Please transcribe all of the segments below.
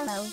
Halo.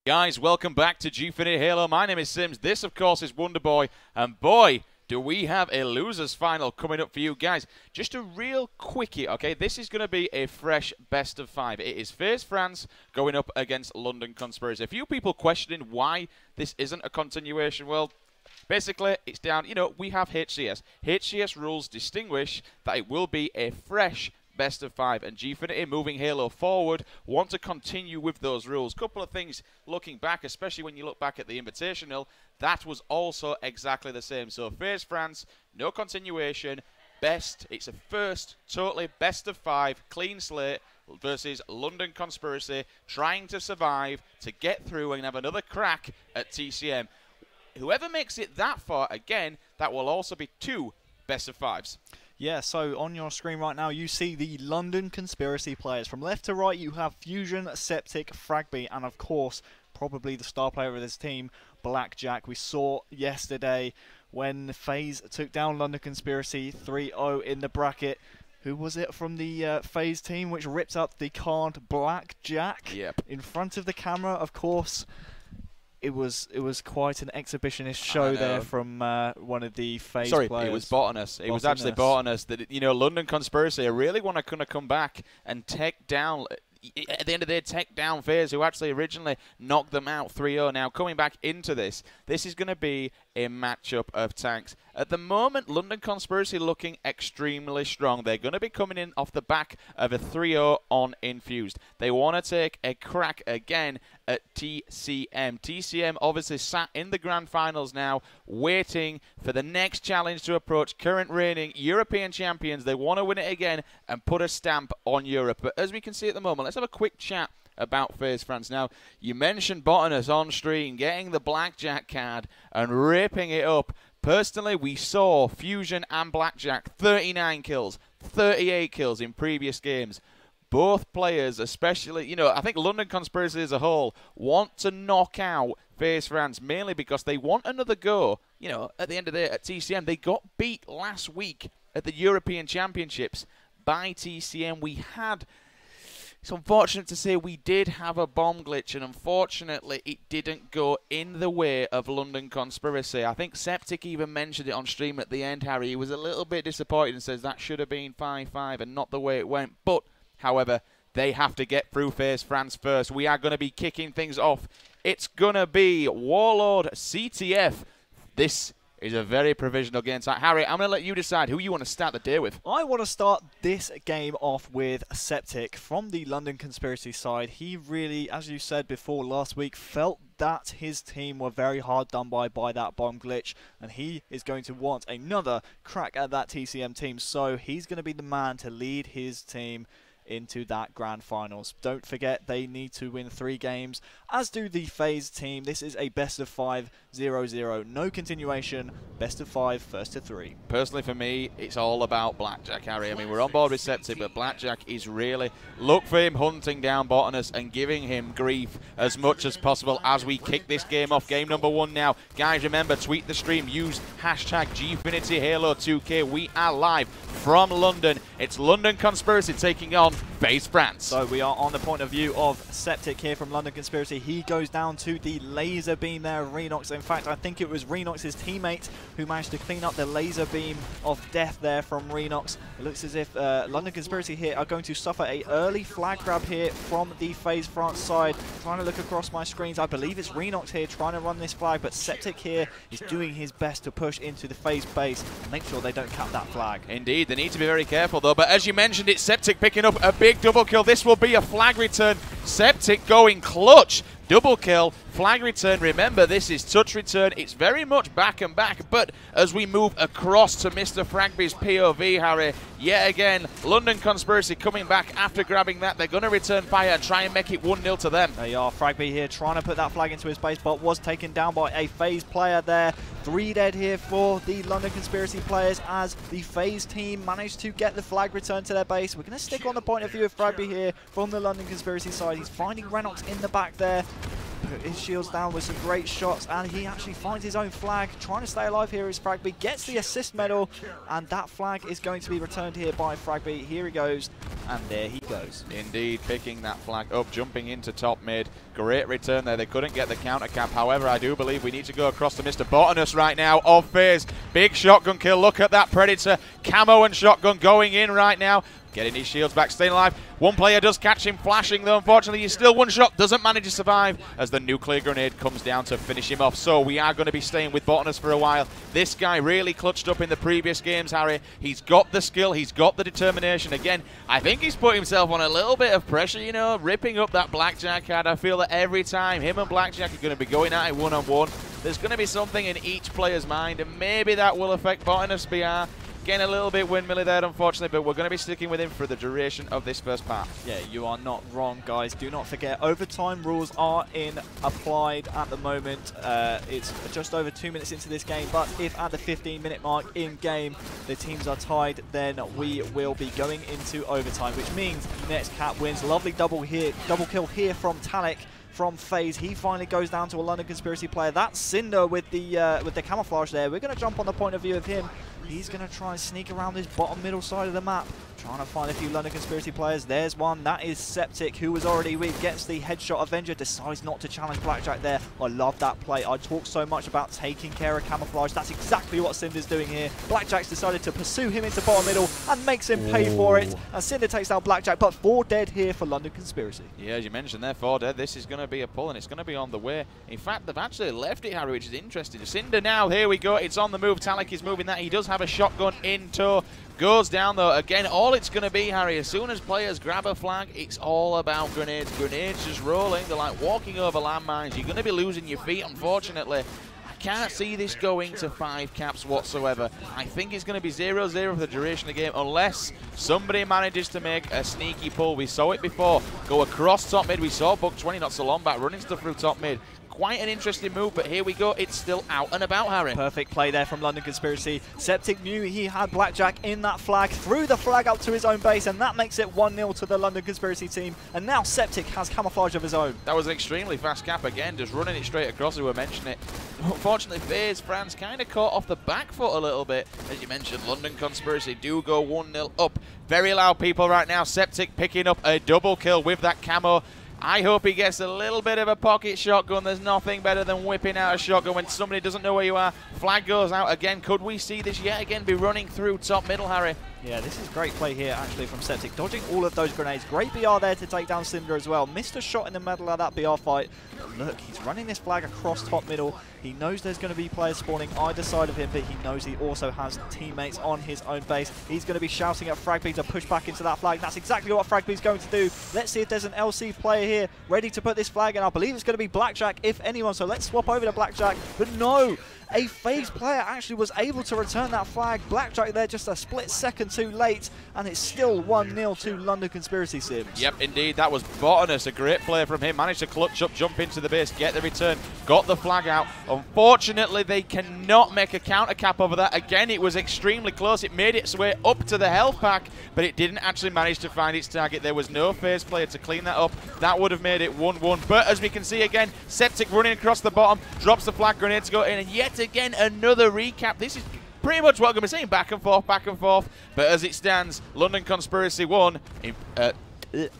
Guys, welcome back to Gfinity Halo. My name is Sims. This, of course, is Wonderboy. And boy, do we have a losers final coming up for you guys. Just a real quickie, okay? This is going to be a fresh best of 5. It is Faze France going up against London Conspiracy. A few people questioning why this isn't a continuation. Well, basically, it's down, you know, we have HCS. HCS rules distinguish that it will be a fresh best of 5, and Gfinity, moving Halo forward, want to continue with those rules. Couple of things looking back, especially when you look back at the Invitational, that was also exactly the same. So Faze France, no continuation, best, it's a first, totally best of 5, clean slate, versus London Conspiracy, trying to survive, to get through and have another crack at TCM. Whoever makes it that far, again, that will also be 2 best of 5s. Yeah, so on your screen right now, you see the London Conspiracy players. From left to right, you have Fusion, Septic, Fragby, and of course, probably the star player of this team, Blackjack. We saw yesterday when FaZe took down London Conspiracy 3-0 in the bracket. Who was it from the FaZe team which ripped up the card Blackjack? Yep. In front of the camera, of course. It was quite an exhibitionist show there from one of the FaZe players. Sorry, it was Botanus. It was actually Botanus that, you know, London Conspiracy are really want to come back and take down, at the end of the day, take down FaZe, who actually originally knocked them out 3-0. Now, coming back into this is going to be a matchup of tanks. At the moment, London Conspiracy looking extremely strong. They're going to be coming in off the back of a 3-0 on Infused. They want to take a crack again at TCM. TCM obviously sat in the grand finals now, waiting for the next challenge to approach. Current reigning European champions. They want to win it again and put a stamp on Europe. But as we can see at the moment, let's have a quick chat about Faze France. Now, you mentioned Botanus on stream, getting the Blackjack card and ripping it up. Personally, we saw Fusion and Blackjack 39 kills, 38 kills in previous games. Both players, especially, you know, I think London Conspiracy as a whole, want to knock out Faze France, mainly because they want another go. You know, at the end of the day, at TCM, they got beat last week at the European Championships by TCM. It's unfortunate to say we did have a bomb glitch, and unfortunately it didn't go in the way of London Conspiracy. I think Septic even mentioned it on stream at the end, Harry. He was a little bit disappointed and says that should have been 5-5 and not the way it went. But, however, they have to get through Faze France first. We are going to be kicking things off. It's going to be Warlord CTF. This is a very provisional game. So, Harry, I'm going to let you decide who you want to start the day with. I want to start this game off with Septic from the London Conspiracy side. He really, as you said before last week, felt that his team were very hard done by that bomb glitch, and he is going to want another crack at that TCM team. So he's going to be the man to lead his team into that grand finals. Don't forget, they need to win 3 games, as do the FaZe team. This is a best of 5, 0-0. No continuation, best of 5, first to 3. Personally, for me, it's all about Blackjack, Harry. I mean, we're on board with Septic, but Blackjack is really, look for him hunting down Botanus and giving him grief as much as possible as we kick this game off. Game number 1 now. Guys, remember, tweet the stream, use hashtag Gfinity Halo 2K. We are live from London. It's London Conspiracy taking on Faze France. So we are on the point of view of Septic here from London Conspiracy. He goes down to the laser beam there of Renox. In fact, I think it was Renox's teammate who managed to clean up the laser beam of death there from Renox. It looks as if London Conspiracy here are going to suffer a early flag grab here from the Faze France side. Trying to look across my screens, I believe it's Renox here trying to run this flag, but Septic here is doing his best to push into the Faze base and make sure they don't cap that flag. Indeed, they need to be very careful though, but as you mentioned, it's Septic picking up a big double kill. This will be a flag return. Septic going clutch. Double kill, flag return. Remember, this is touch return. It's very much back and back, but as we move across to Mr. Fragby's POV, Harry, yet again, London Conspiracy coming back after grabbing that. They're going to return fire and try and make it 1-0 to them. They are. Fragby here trying to put that flag into his base, but was taken down by a Faze player there. 3 dead here for the London Conspiracy players as the Faze team managed to get the flag returned to their base. We're going to stick on the point of view of Fragby here from the London Conspiracy side. He's finding Renox in the back there. Put his shields down with some great shots, and he actually finds his own flag. Trying to stay alive here is Fragby, gets the assist medal, and that flag is going to be returned here by Fragby. Here he goes, and there he goes. Indeed, picking that flag up, jumping into top mid. Great return there. They couldn't get the counter cap. However, I do believe we need to go across to Mr. Botanus right now of Faze. Big shotgun kill. Look at that Predator. Camo and shotgun going in right now. Getting his shields back, staying alive. One player does catch him flashing, though. Unfortunately, he's still one shot. Doesn't manage to survive as the nuclear grenade comes down to finish him off. So we are going to be staying with Botanus for a while. This guy really clutched up in the previous games, Harry. He's got the skill. He's got the determination. Again, I think he's put himself on a little bit of pressure, you know, ripping up that Blackjack card. I feel that every time him and Blackjack are going to be going at it one-on-one, there's going to be something in each player's mind, and maybe that will affect Botanus BR. Getting a little bit windmilly there, unfortunately, but we're going to be sticking with him for the duration of this first part. Yeah, you are not wrong, guys. Do not forget, overtime rules are applied at the moment. It's just over 2 minutes into this game, but if at the 15-minute mark in-game the teams are tied, then we will be going into overtime, which means next Cat wins. Lovely double kill here from Talik. From Faze, he finally goes down to a London Conspiracy player. That's Cinder with the camouflage there. We're going to jump on the point of view of him. He's going to try and sneak around this bottom middle side of the map, trying to find a few London Conspiracy players. There's one. That is Septic, who was already weak. Gets the headshot. Avenger decides not to challenge Blackjack there. I love that play. I talk so much about taking care of camouflage. That's exactly what Cinder's doing here. Blackjack's decided to pursue him into bottom middle and makes him pay for it. And Cinder takes down Blackjack, but 4 dead here for London Conspiracy. Yeah, as you mentioned there, 4 dead. This is going to be a pull, and it's going to be on the way. In fact, they've actually left it, Harry, which is interesting. Cinder now, here we go. It's on the move. Talik is moving that. He does have a shotgun in tow. Goes down, though. Again, all it's going to be, Harry, as soon as players grab a flag, it's all about grenades. Grenades just rolling. They're like walking over landmines. You're going to be losing your feet, unfortunately. I can't see this going to 5 caps whatsoever. I think it's going to be 0-0 for the duration of the game, unless somebody manages to make a sneaky pull. We saw it before. Go across top mid. We saw Buck 20 not so long back running stuff through top mid. Quite an interesting move, but here we go. It's still out and about, Harry. Perfect play there from London Conspiracy. Septic knew he had Blackjack in that flag, threw the flag up to his own base, and that makes it 1-0 to the London Conspiracy team. And now Septic has camouflage of his own. That was an extremely fast cap again, just running it straight across, we were mentioning it. Unfortunately, Faze, France kind of caught off the back foot a little bit. As you mentioned, London Conspiracy do go 1-0 up. Very loud people right now. Septic picking up a double kill with that camo. I hope he gets a little bit of a pocket shotgun. There's nothing better than whipping out a shotgun when somebody doesn't know where you are. Flag goes out again. Could we see this yet again be running through top middle, Harry? Yeah, this is great play here, actually, from Septic. Dodging all of those grenades. Great BR there to take down Cinder as well. Missed a shot in the middle of that BR fight. But look, he's running this flag across top middle. He knows there's going to be players spawning either side of him, but he knows he also has teammates on his own base. He's going to be shouting at Fragby to push back into that flag. That's exactly what Fragby's going to do. Let's see if there's an LC player here ready to put this flag in. I believe it's going to be Blackjack, if anyone. So let's swap over to Blackjack. But no! A Faze player actually was able to return that flag. Blackjack there just a split second too late, and it's still 1-0 to London Conspiracy Sims. Yep, indeed. That was Botanus. A great play from him. Managed to clutch up, jump into the base, get the return, got the flag out. Unfortunately, they cannot make a counter cap over that. Again, it was extremely close. It made its way up to the health pack, but it didn't actually manage to find its target. There was no Faze player to clean that up. That would have made it 1-1. But as we can see again, Septic running across the bottom, drops the flag grenade to go in, and yet again another recap. This is pretty much what I'm going to be saying, back and forth. But as it stands, London Conspiracy 1,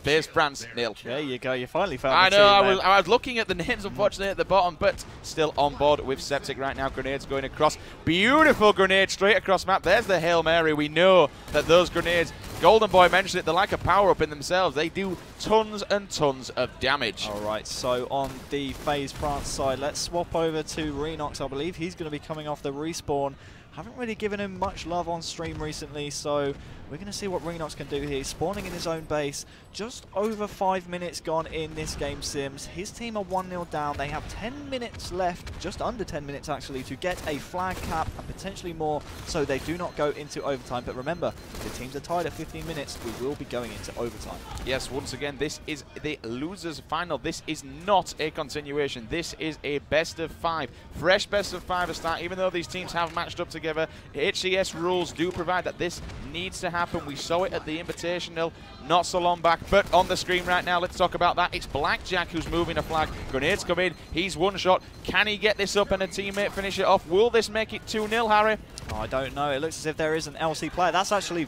Faze France 0. There you go. You finally found. I know. I was looking at the names, unfortunately, at the bottom, but still on board with Septic right now. Grenades going across. Beautiful grenade straight across map. There's the Hail Mary. We know that those grenades, Golden Boy mentioned it, they're like a power-up in themselves. They do tons and tons of damage. All right, so on the Faze France side, let's swap over to Renox. I believe he's going to be coming off the respawn. Haven't really given him much love on stream recently, so We're going to see what Renox can do here. He's spawning in his own base. Just over 5 minutes gone in this game, Sims. His team are 1-0 down. They have 10 minutes left, just under 10 minutes actually, to get a flag cap and potentially more, so they do not go into overtime. But remember, the teams are tied at 15 minutes. We will be going into overtime. Yes, once again, this is the losers final. This is not a continuation. This is a best of 5. Fresh best of 5 to start, even though these teams have matched up together. HCS rules do provide that this needs to happen. We saw it at the Invitational not so long back, but on the screen right now, let's talk about that. It's Blackjack who's moving a flag. Grenades come in. He's one shot. Can he get this up and a teammate finish it off? Will this make it 2-0, Harry? Oh, I don't know. It looks as if there is an LC player. That's actually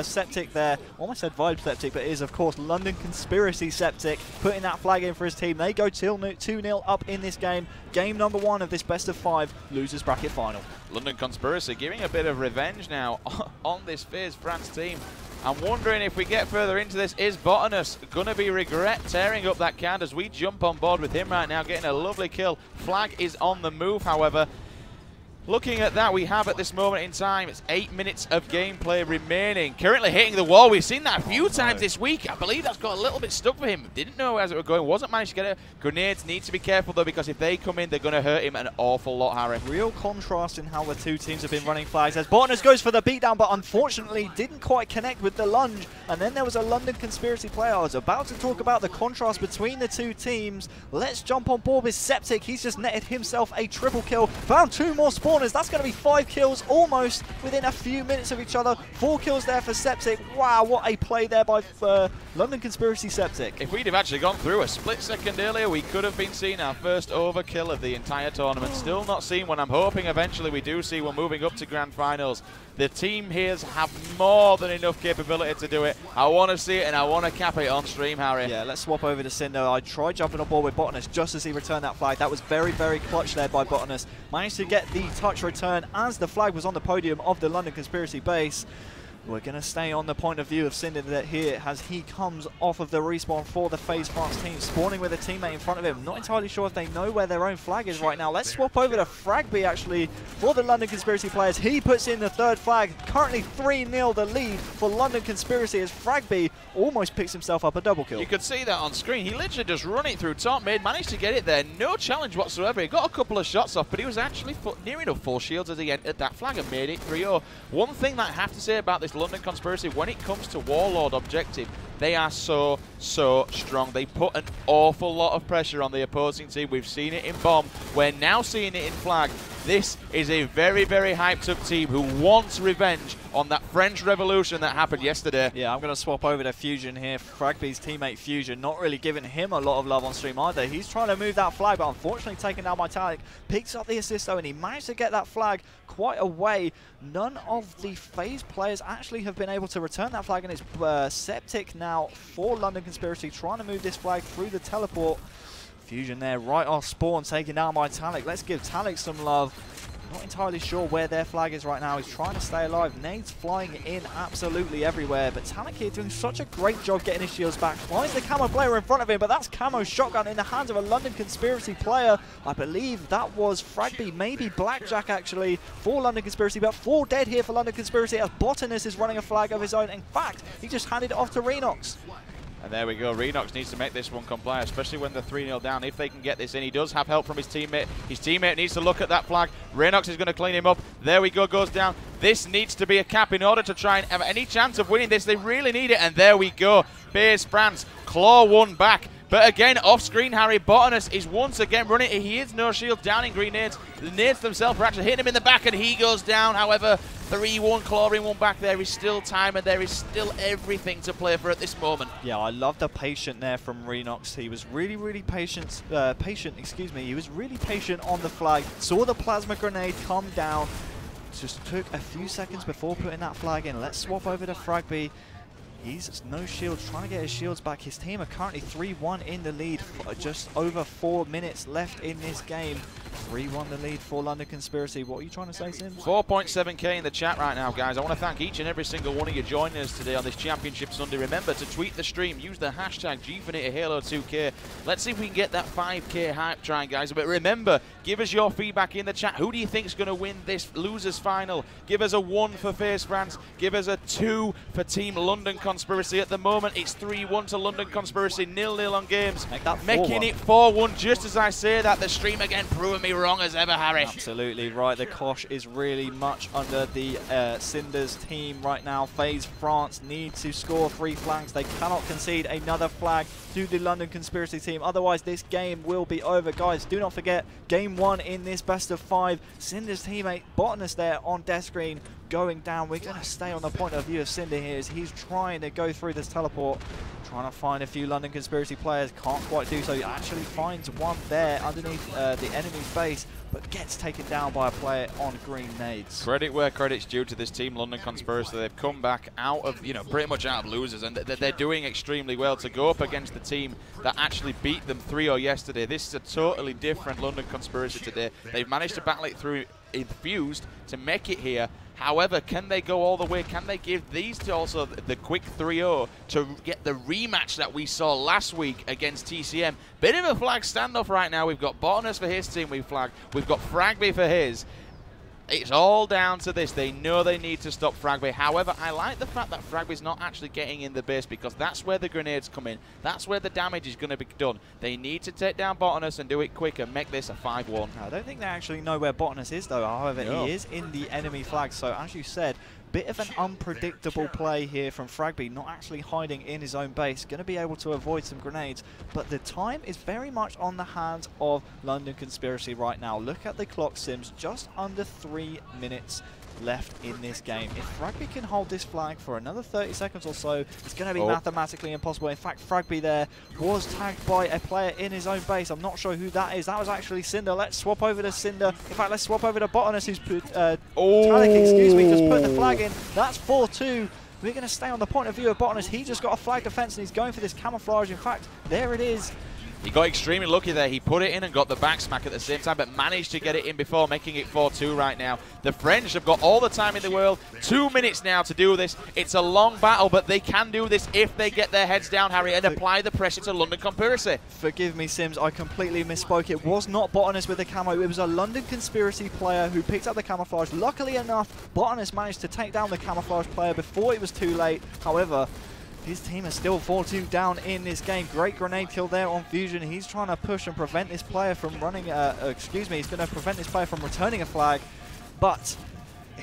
Septic there. Almost said Vibe Septic, but it is, of course, London Conspiracy Septic putting that flag in for his team. They go 2-0 up in this game. Game number 1 of this best of 5 losers bracket final. London Conspiracy giving a bit of revenge now on this Faze France team. I'm wondering if we get further into this, is Botanus going to be regret tearing up that card as we jump on board with him right now, getting a lovely kill. Flag is on the move, however. Looking at that, we have at this moment in time, it's 8 minutes of gameplay remaining. Currently hitting the wall. We've seen that a few times this week. I believe that's got a little bit stuck for him. Didn't know as it was going. Wasn't managed to get it. Grenades need to be careful, though, because if they come in, they're going to hurt him an awful lot, Harry. Real contrast in how the two teams have been running flags. As Botanus goes for the beatdown, but unfortunately didn't quite connect with the lunge. And then there was a London Conspiracy player. I was about to talk about the contrast between the two teams. Let's jump on board with Septic. He's just netted himself a triple kill. Found 2 more spawners. That's going to be 5 kills almost within a few minutes of each other. 4 kills there for Septic. Wow, what a play there by London Conspiracy Septic. If we'd have actually gone through a split second earlier, we could have been seeing our first overkill of the entire tournament. Still not seen one. I'm hoping eventually we do see one moving up to grand finals. The team here have more than enough capability to do it. I want to see it and I want to cap it on stream, Harry. Yeah, let's swap over to Cinder. I tried jumping on board with Botanus just as he returned that flag. That was very, very clutch there by Botanus. Managed to get the touch return as the flag was on the podium of the London Conspiracy base. We're going to stay on the point of view of Cinder here as he comes off of the respawn for the Faze France team, spawning with a teammate in front of him. Not entirely sure if they know where their own flag is right now. Let's swap over to Fragby actually for the London Conspiracy players. He puts in the 3rd flag. Currently 3-0 the lead for London Conspiracy as Fragby almost picks himself up a double kill. You could see that on screen. He literally just run it through top mid, managed to get it there. No challenge whatsoever. He got a couple of shots off, but he was actually near enough full shields as he entered that flag and made it 3-0. One thing that I have to say about this London Conspiracy, when it comes to Warlord objective, they are so strong. They put an awful lot of pressure on the opposing team. We've seen it in Bomb. We're now seeing it in Flag. This is a very, very hyped up team who wants revenge on that French Revolution that happened yesterday. Yeah, I'm going to swap over to Fusion here. Fragby's teammate Fusion, not really giving him a lot of love on stream either. He's trying to move that flag, but unfortunately taken down by Talik. Picks up the assist though, and he managed to get that flag quite a way. None of the Faze players actually have been able to return that flag, and it's Septic now for London Conspiracy trying to move this flag through the teleport. Fusion there right off spawn, taken down by Talik. Let's give Talik some love. Not entirely sure where their flag is right now. He's trying to stay alive. Nades flying in absolutely everywhere. But Talik here doing such a great job getting his shields back. Finds the Camo player in front of him, but that's Camo's shotgun in the hands of a London Conspiracy player. I believe that was Fragby, maybe Blackjack actually, for London Conspiracy. But 4 dead here for London Conspiracy as Botanus is running a flag of his own. In fact, he just handed it off to Renox. And there we go. Renox needs to make this one comply, especially when they're 3-0 down. If they can get this in, he does have help from his teammate. His teammate needs to look at that flag. Renox is going to clean him up. There we go, goes down. This needs to be a cap in order to try and have any chance of winning this. They really need it. And there we go. Faze France claw one back. But again, off-screen, Harry Botanus is once again running. He is no shield, downing green nades. The nades themselves are actually hitting him in the back, and he goes down. However, 3-1, clawing one back. There is still time, and there is still everything to play for at this moment. Yeah, I love the patient there from Renox. He was really, really patient. He was really patient on the flag. Saw the plasma grenade come down. Just took a few seconds before putting that flag in. Let's swap over to Fragby. He's no shields, trying to get his shields back. His team are currently 3-1 in the lead. Just over 4 minutes left in this game. 3-1 the lead for London Conspiracy. What are you trying to say, Sims? 4.7k in the chat right now, guys. I want to thank each and every single one of you joining us today on this Championship Sunday. Remember to tweet the stream, use the hashtag #GFinitHalo2K. Let's see if we can get that 5k hype train, guys. But remember, give us your feedback in the chat. Who do you think is going to win this losers final? Give us a 1 for Faze France. Give us a 2 for Team London Conspiracy. At the moment, it's 3-1 to London Conspiracy, 0-0 on games. Making it 4-1. Just as I say that, the stream again proving me wrong as ever, Harry. Absolutely right. The Kosh is really much under the Cinders team right now. Faze France need to score 3 flags. They cannot concede another flag to the London Conspiracy team. Otherwise, this game will be over. Guys, do not forget, game 1 in this best of 5. Cinders teammate Botanist there on death screen going down. We're going to stay on the point of view of Cinder here as he's trying to go through this teleport. Trying to find a few London Conspiracy players, can't quite do so. He actually finds one there underneath the enemy's base, but gets taken down by a player on green nades. Credit where credit's due to this team, London Conspiracy. They've come back out of, pretty much out of losers, and they're doing extremely well to go up against the team that actually beat them 3-0 yesterday. This is a totally different London Conspiracy today. They've managed to battle it through Infused to make it here. However, can they go all the way? Can they give these to also the quick 3-0 to get the rematch that we saw last week against TCM? Bit of a flag standoff right now. We've got Botanist for his team, we've got Fragby for his. It's all down to this. They know they need to stop Fragby. However, I like the fact that Fragby's not actually getting in the base, because that's where the grenades come in. That's where the damage is going to be done. They need to take down Botanist and do it quick and make this a 5-1. I don't think they actually know where Botanist is, though. However, no. He is in the enemy flag. So, as you said, bit of an unpredictable play here from Fragby, not actually hiding in his own base. Going to be able to avoid some grenades, but the time is very much on the hands of London Conspiracy right now. Look at the clock, Sims, just under 3 minutes left in this game. If Fragby can hold this flag for another 30 seconds or so, it's going to be mathematically impossible. In fact, Fragby there was tagged by a player in his own base. I'm not sure who that is. That was actually Cinder. Let's swap over to Cinder. In fact, let's swap over to Botanist, who's put Talik, excuse me, just put the flag in. That's 4-2. We're going to stay on the point of view of Botanist. He just got a flag defense and he's going for this camouflage. In fact, there it is. He got extremely lucky there. He put it in and got the back smack at the same time, but managed to get it in before, making it 4-2 right now. The French have got all the time in the world. 2 minutes now to do this. It's a long battle, but they can do this if they get their heads down, Harry, and apply the pressure to London Conspiracy. Forgive me, Sims. I completely misspoke. It was not Botanist with the camo. It was a London Conspiracy player who picked up the camouflage. Luckily enough, Botanist managed to take down the camouflage player before it was too late. However, his team is still 4-2 down in this game. Great grenade kill there on Fusion. He's trying to push and prevent this player from running, he's going to prevent this player from returning a flag. But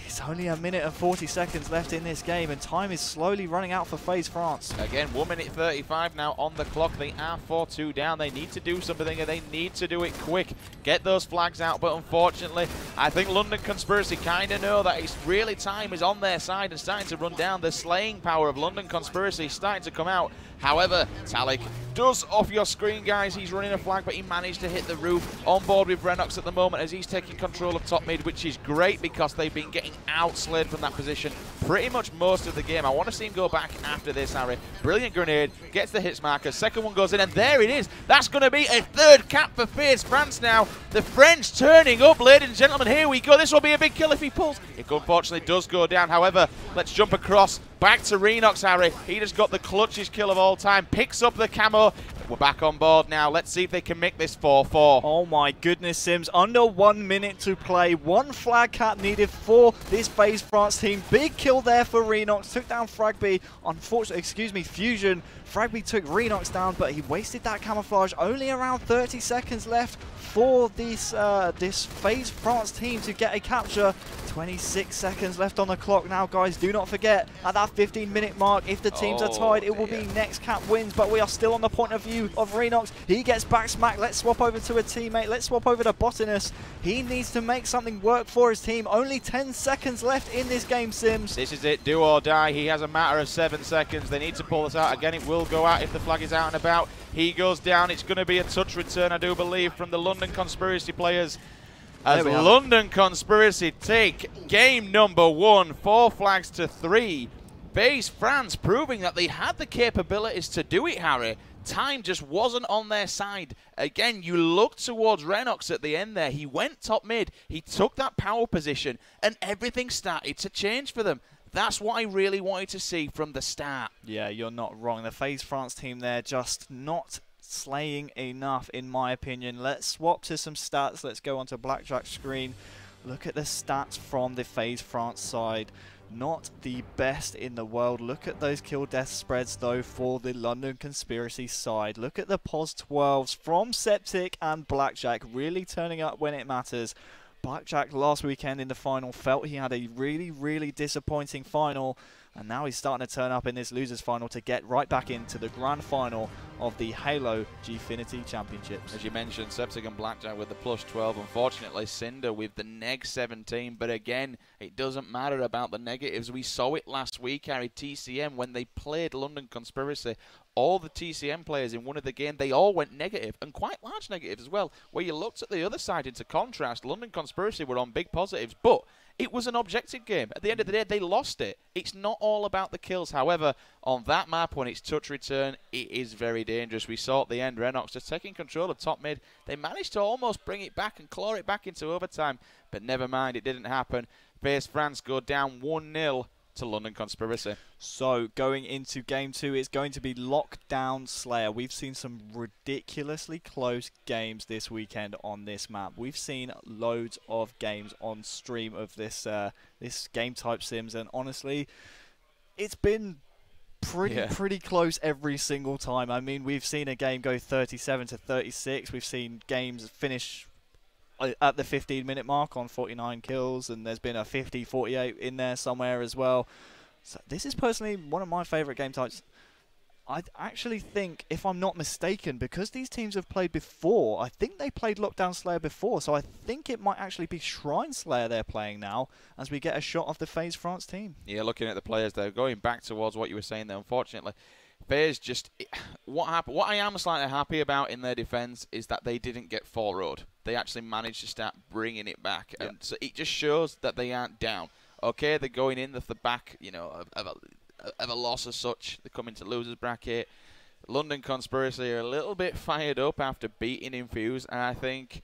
it's only 1 minute and 40 seconds left in this game, and time is slowly running out for Faze France. Again, 1 minute 35 now on the clock. They are 4-2 down. They need to do something, and they need to do it quick. Get those flags out, but unfortunately, I think London Conspiracy kind of know that it's really time is on their side and starting to run down. The slaying power of London Conspiracy is starting to come out. However, Talik does off your screen, guys. He's running a flag, but he managed to hit the roof. On board with Renox at the moment as he's taking control of top mid, which is great because they've been getting outslayed from that position pretty much most of the game. I want to see him go back after this, Harry. Brilliant grenade, gets the hits marker. Second one goes in, and there it is. That's going to be a third cap for Faze France now. The French turning up, ladies and gentlemen. Here we go. This will be a big kill if he pulls. It unfortunately does go down. However, let's jump across. Back to Renox, Harry. He just got the clutchest kill of all time. Picks up the camo. We're back on board now. Let's see if they can make this 4-4. Oh my goodness, Sims. Under 1 minute to play. 1 flag cap needed for this Faze France team. Big kill there for Renox. Took down Fragby. Unfortunately, Fusion. Fragby took Renox down, but he wasted that camouflage. Only around 30 seconds left for this Faze France team to get a capture. 26 seconds left on the clock now, guys. Do not forget, at that 15-minute mark, if the teams are tied, it will be next cap wins, but we are still on the point of view of Renox. He gets back smacked. Let's swap over to a teammate. Let's swap over to Botanist. He needs to make something work for his team. Only 10 seconds left in this game, Sims. This is it, do or die. He has a matter of 7 seconds. They need to pull this out. Again, it will go out if the flag is out and about. He goes down. It's going to be a touch return, I do believe, from the London Conspiracy players. As London Conspiracy take game number 1, 4 flags to 3. Faze France proving that they had the capabilities to do it, Harry. time just wasn't on their side. Again, you look towards Renox at the end there. He went top mid. He took that power position, and everything started to change for them. That's what I really wanted to see from the start. Yeah, you're not wrong. The FaZe France team there just not slaying enough, in my opinion. Let's swap to some stats. Let's go onto Blackjack's screen. Look at the stats from the FaZe France side. Not the best in the world. Look at those kill death spreads though for the London Conspiracy side. Look at the pos 12s from Septic and Blackjack really turning up when it matters. Blackjack last weekend in the final felt he had a really disappointing final, and now he's starting to turn up in this losers final to get right back into the grand final of the Halo Gfinity Championships. As you mentioned, Septic and Blackjack with the plus 12. Unfortunately, Cinder with the neg 17. But again, it doesn't matter about the negatives. We saw it last week, Harry. TCM, when they played London Conspiracy, all the TCM players in one of the game, they all went negative, and quite large negatives as well. Where you looked at the other side, into contrast, London Conspiracy were on big positives, but it was an objective game. At the end of the day, they lost it. It's not all about the kills. However, on that map, when it's touch return, it is very dangerous. We saw at the end, Renox just taking control of top mid. They managed to almost bring it back and claw it back into overtime, but never mind, it didn't happen. FaZe France go down 1-0 to London Conspiracy. So going into game 2, it's going to be Lockdown Slayer. We've seen some ridiculously close games this weekend on this map. We've seen loads of games on stream of this this game type sims, and honestly, it's been pretty close every single time. I mean, we've seen a game go 37 to 36. We've seen games finish at the 15-minute mark on 49 kills, and there's been a 50-48 in there somewhere as well. So this is personally one of my favorite game types. I actually think, if I'm not mistaken, because these teams have played before, I think they played Lockdown Slayer before, so I think it might actually be Shrine Slayer they're playing now, as we get a shot of the FaZe France team. Yeah, looking at the players there, going back towards what you were saying there, unfortunately, FaZe just, what happened? What I am slightly happy about in their defense is that they didn't get 4-0'd. They actually managed to start bringing it back, and so it just shows that they aren't down. Okay, they're going in the back, you know, of a loss as such. They come into losers bracket. London Conspiracy are a little bit fired up after beating Infuse, and I think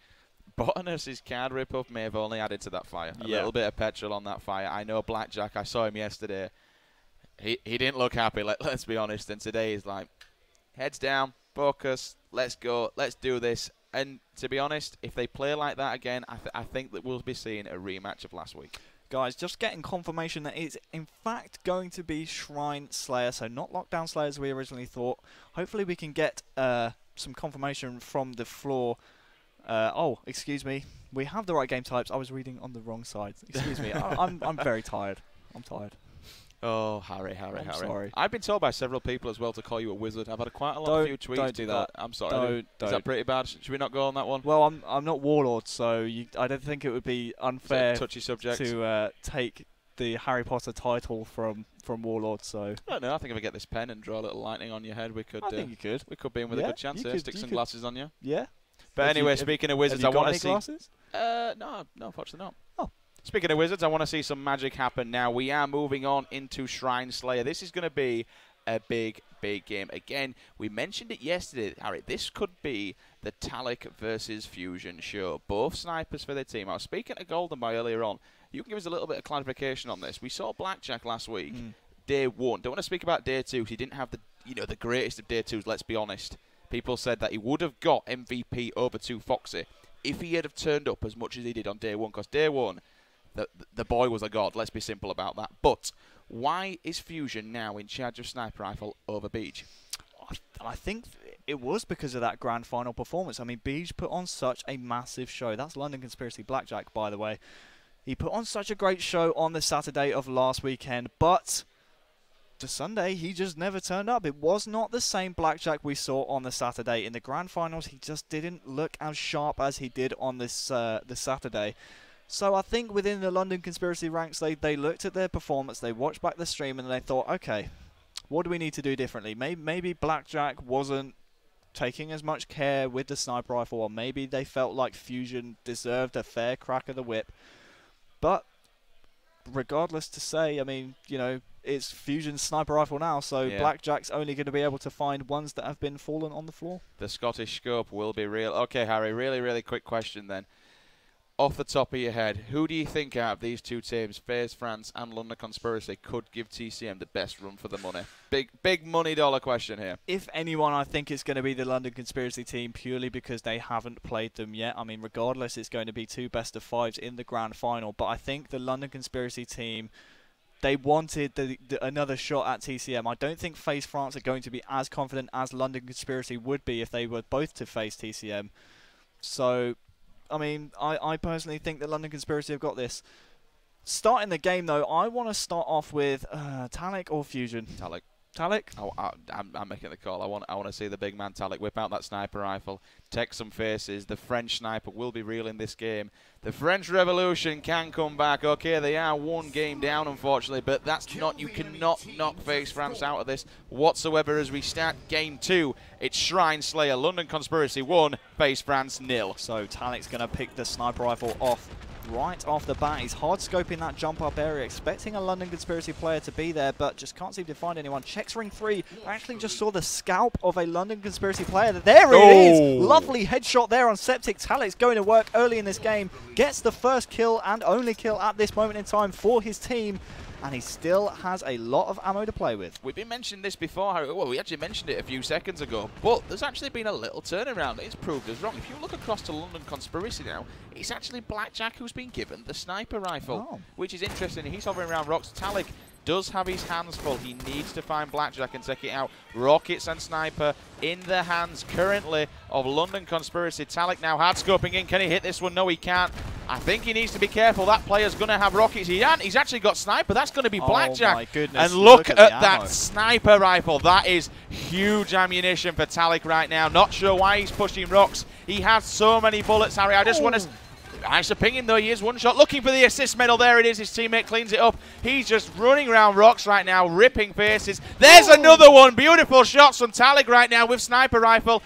Botanus's card rip-up may have only added to that fire. A little bit of petrol on that fire. I know Blackjack, I saw him yesterday. He didn't look happy, let's be honest, and today he's like, heads down, focus, let's go, let's do this. And to be honest, if they play like that again, I think that we'll be seeing a rematch of last week. Guys, just getting confirmation that it's in fact going to be Shrine Slayer, so not Lockdown Slayer as we originally thought. Hopefully we can get some confirmation from the floor. Oh, excuse me. We have the right game types. I was reading on the wrong side. Excuse me. I'm very tired. I'm tired. Oh, Harry. Sorry. I've been told by several people as well to call you a wizard. I've had quite a lot of few tweets. Don't do that. I'm sorry. Is that pretty bad? Should we not go on that one? Well, I'm not Warlord, so I don't think it would be unfair touchy subject to take the Harry Potter title from Warlord. So I don't know. I think if I get this pen and draw a little lightning on your head, we could. I think you could. We could be in with a good chance here. Stick some glasses on you. Yeah. But anyway, speaking of wizards, I want to see. Glasses? No, unfortunately not. Oh. Speaking of wizards, I want to see some magic happen now. We are moving on into Shrine Slayer. This is going to be a big game. Again, we mentioned it yesterday, Harry. This could be the Talic versus Fusion show. Both snipers for their team. I was speaking to Golden Boy earlier on. You can give us a little bit of clarification on this. We saw Blackjack last week, day 1. Don't want to speak about day 2 because he didn't have the greatest of day 2s, let's be honest. People said that he would have got MVP over 2 Foxy if he had have turned up as much as he did on day 1, because day 1, the boy was a god. Let's be simple about that. But why is Fusion now in charge of Sniper Rifle over Beach? I think it was because of that grand final performance. I mean, Beach put on such a massive show. That's London Conspiracy Blackjack, by the way. He put on such a great show on the Saturday of last weekend, but the Sunday, he just never turned up. It was not the same Blackjack we saw on the Saturday. In the grand finals, he just didn't look as sharp as he did on this the Saturday. So I think within the London Conspiracy ranks, they looked at their performance, they watched back the stream, and they thought, okay, what do we need to do differently? Maybe Blackjack wasn't taking as much care with the sniper rifle, or maybe they felt like Fusion deserved a fair crack of the whip. But regardless to say, I mean, you know, it's Fusion's sniper rifle now, so yeah. Blackjack's only going to be able to find ones that have been fallen on the floor. The Scottish scope will be real. Okay, Harry, really quick question then. Off the top of your head, who do you think out of these two teams, Faze France and London Conspiracy, could give TCM the best run for the money? Big money dollar question here. If anyone, I think it's going to be the London Conspiracy team, purely because they haven't played them yet. I mean, regardless, it's going to be 2 best-of-5s in the grand final. But I think the London Conspiracy team, they wanted another shot at TCM. I don't think Faze France are going to be as confident as London Conspiracy would be if they were both to face TCM. So, I mean, I personally think that London Conspiracy have got this. Starting the game, though, I want to start off with Talik or Fusion. Talik. Talik? I'm making the call. I want to see the big man Talik whip out that sniper rifle, take some faces. The French sniper will be real in this game. The French Revolution can come back. Okay, they are 1 game down, unfortunately, but that's not. You cannot knock Faze France out of this whatsoever. As we start game 2, it's Shrine Slayer, London Conspiracy 1, Faze France 0. So Talik's going to pick the sniper rifle off right off the bat. He's hard scoping that jump up area, expecting a London Conspiracy player to be there, but just can't seem to find anyone. Checks ring 3. I actually just saw the scalp of a London Conspiracy player. There it is! Lovely headshot there on Septic. Talik's going to work early in this game. Gets the first kill and only kill at this moment in time for his team. And he still has a lot of ammo to play with. We've been mentioning this before, Harry. Well, we actually mentioned it a few seconds ago, but there's actually been a little turnaround. It's proved us wrong. If you look across to London Conspiracy now, it's actually Blackjack who's been given the sniper rifle, which is interesting. He's hovering around rocks. Talik does have his hands full. He needs to find Blackjack and take it out. Rockets and Sniper in the hands currently of London Conspiracy. Talik now hard scoping in. Can he hit this one? No, he can't. I think he needs to be careful. That player's going to have rockets. He's actually got Sniper. That's going to be Blackjack. Oh my goodness. And look at that sniper rifle. That is huge ammunition for Talik right now. Not sure why he's pushing rocks. He has so many bullets, Harry. I just want to... Nice to ping him, though. He is 1 shot. Looking for the assist medal. There it is. His teammate cleans it up. He's just running around rocks right now, ripping faces. There's another one. Beautiful shots from Talik right now with sniper rifle.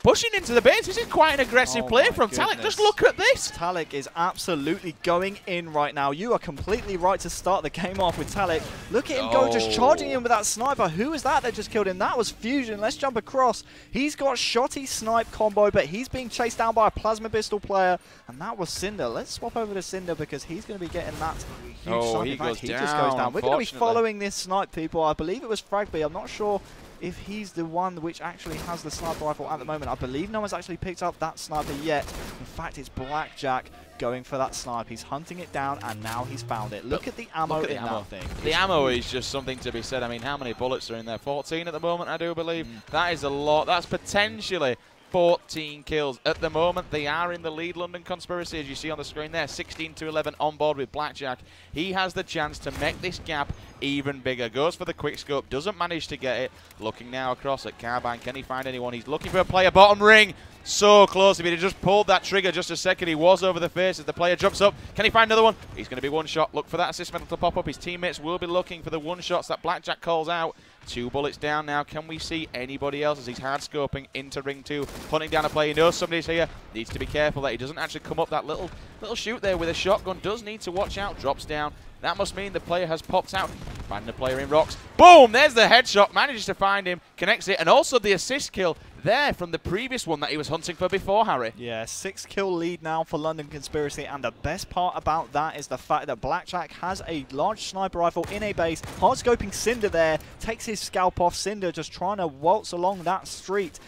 Pushing into the base. This is quite an aggressive play from Talik. Just look at this. Talik is absolutely going in right now. You are completely right to start the game off with Talik. Look at him go, just charging in with that sniper. Who is that that just killed him? That was Fusion. Let's jump across. He's got shotty snipe combo, but he's being chased down by a plasma pistol player, and that was Cinder. Let's swap over to Cinder because he's going to be getting that huge snipe. In fact, he just goes down. We're going to be following this snipe, people. I believe it was Fragby. I'm not sure if he's the one which actually has the sniper rifle at the moment. I believe no one's actually picked up that sniper yet. In fact, it's Blackjack going for that snipe. He's hunting it down, and now he's found it. Look at the ammo in that thing. The ammo is just something to be said. I mean, how many bullets are in there? 14 at the moment, I do believe. That is a lot. That's potentially 14 kills. At the moment, they are in the lead, London Conspiracy, as you see on the screen there. 16-11 on board with Blackjack. He has the chance to make this gap even bigger. Goes for the quick scope, doesn't manage to get it. Looking now across at Carbine. Can he find anyone? He's looking for a player. Bottom ring. So close. If he had just pulled that trigger just a second, he was over the face as the player jumps up. Can he find another one? He's going to be 1 shot. Look for that assist medal to pop up. His teammates will be looking for the 1 shots that Blackjack calls out. 2 bullets down now. Can we see anybody else as he's hard scoping into ring 2, hunting down a player? He knows somebody's here. Needs to be careful that he doesn't actually come up that little shoot there with a shotgun. Does need to watch out. Drops down. That must mean the player has popped out. Finding the player in rocks. Boom! There's the headshot. Manages to find him. Connects it. And also the assist kill there from the previous one that he was hunting for before, Harry. Yeah, 6 kill lead now for London Conspiracy. And the best part about that is the fact that Blackjack has a large sniper rifle in a base. Hard scoping Cinder there. Takes his scalp off. Cinder just trying to waltz along that street.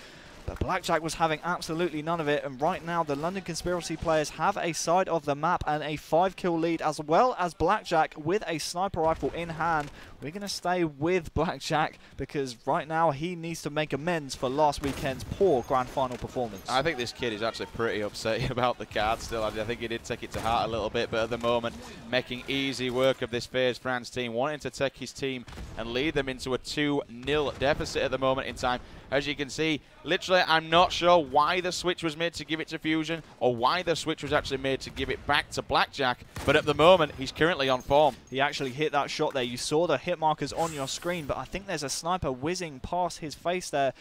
But Blackjack was having absolutely none of it, and right now the London Conspiracy players have a side of the map and a 5-kill lead, as well as Blackjack with a sniper rifle in hand. We're going to stay with Blackjack because right now he needs to make amends for last weekend's poor grand final performance. I think this kid is actually pretty upset about the card still. I think he did take it to heart a little bit, but at the moment making easy work of this Faze France team, wanting to take his team and lead them into a 2-0 deficit at the moment in time. As you can see, literally, I'm not sure why the switch was made to give it to Fusion or why the switch was actually made to give it back to Blackjack. But at the moment, he's currently on form. He actually hit that shot there. You saw the hit markers on your screen, but I think there's a sniper whizzing past his face there.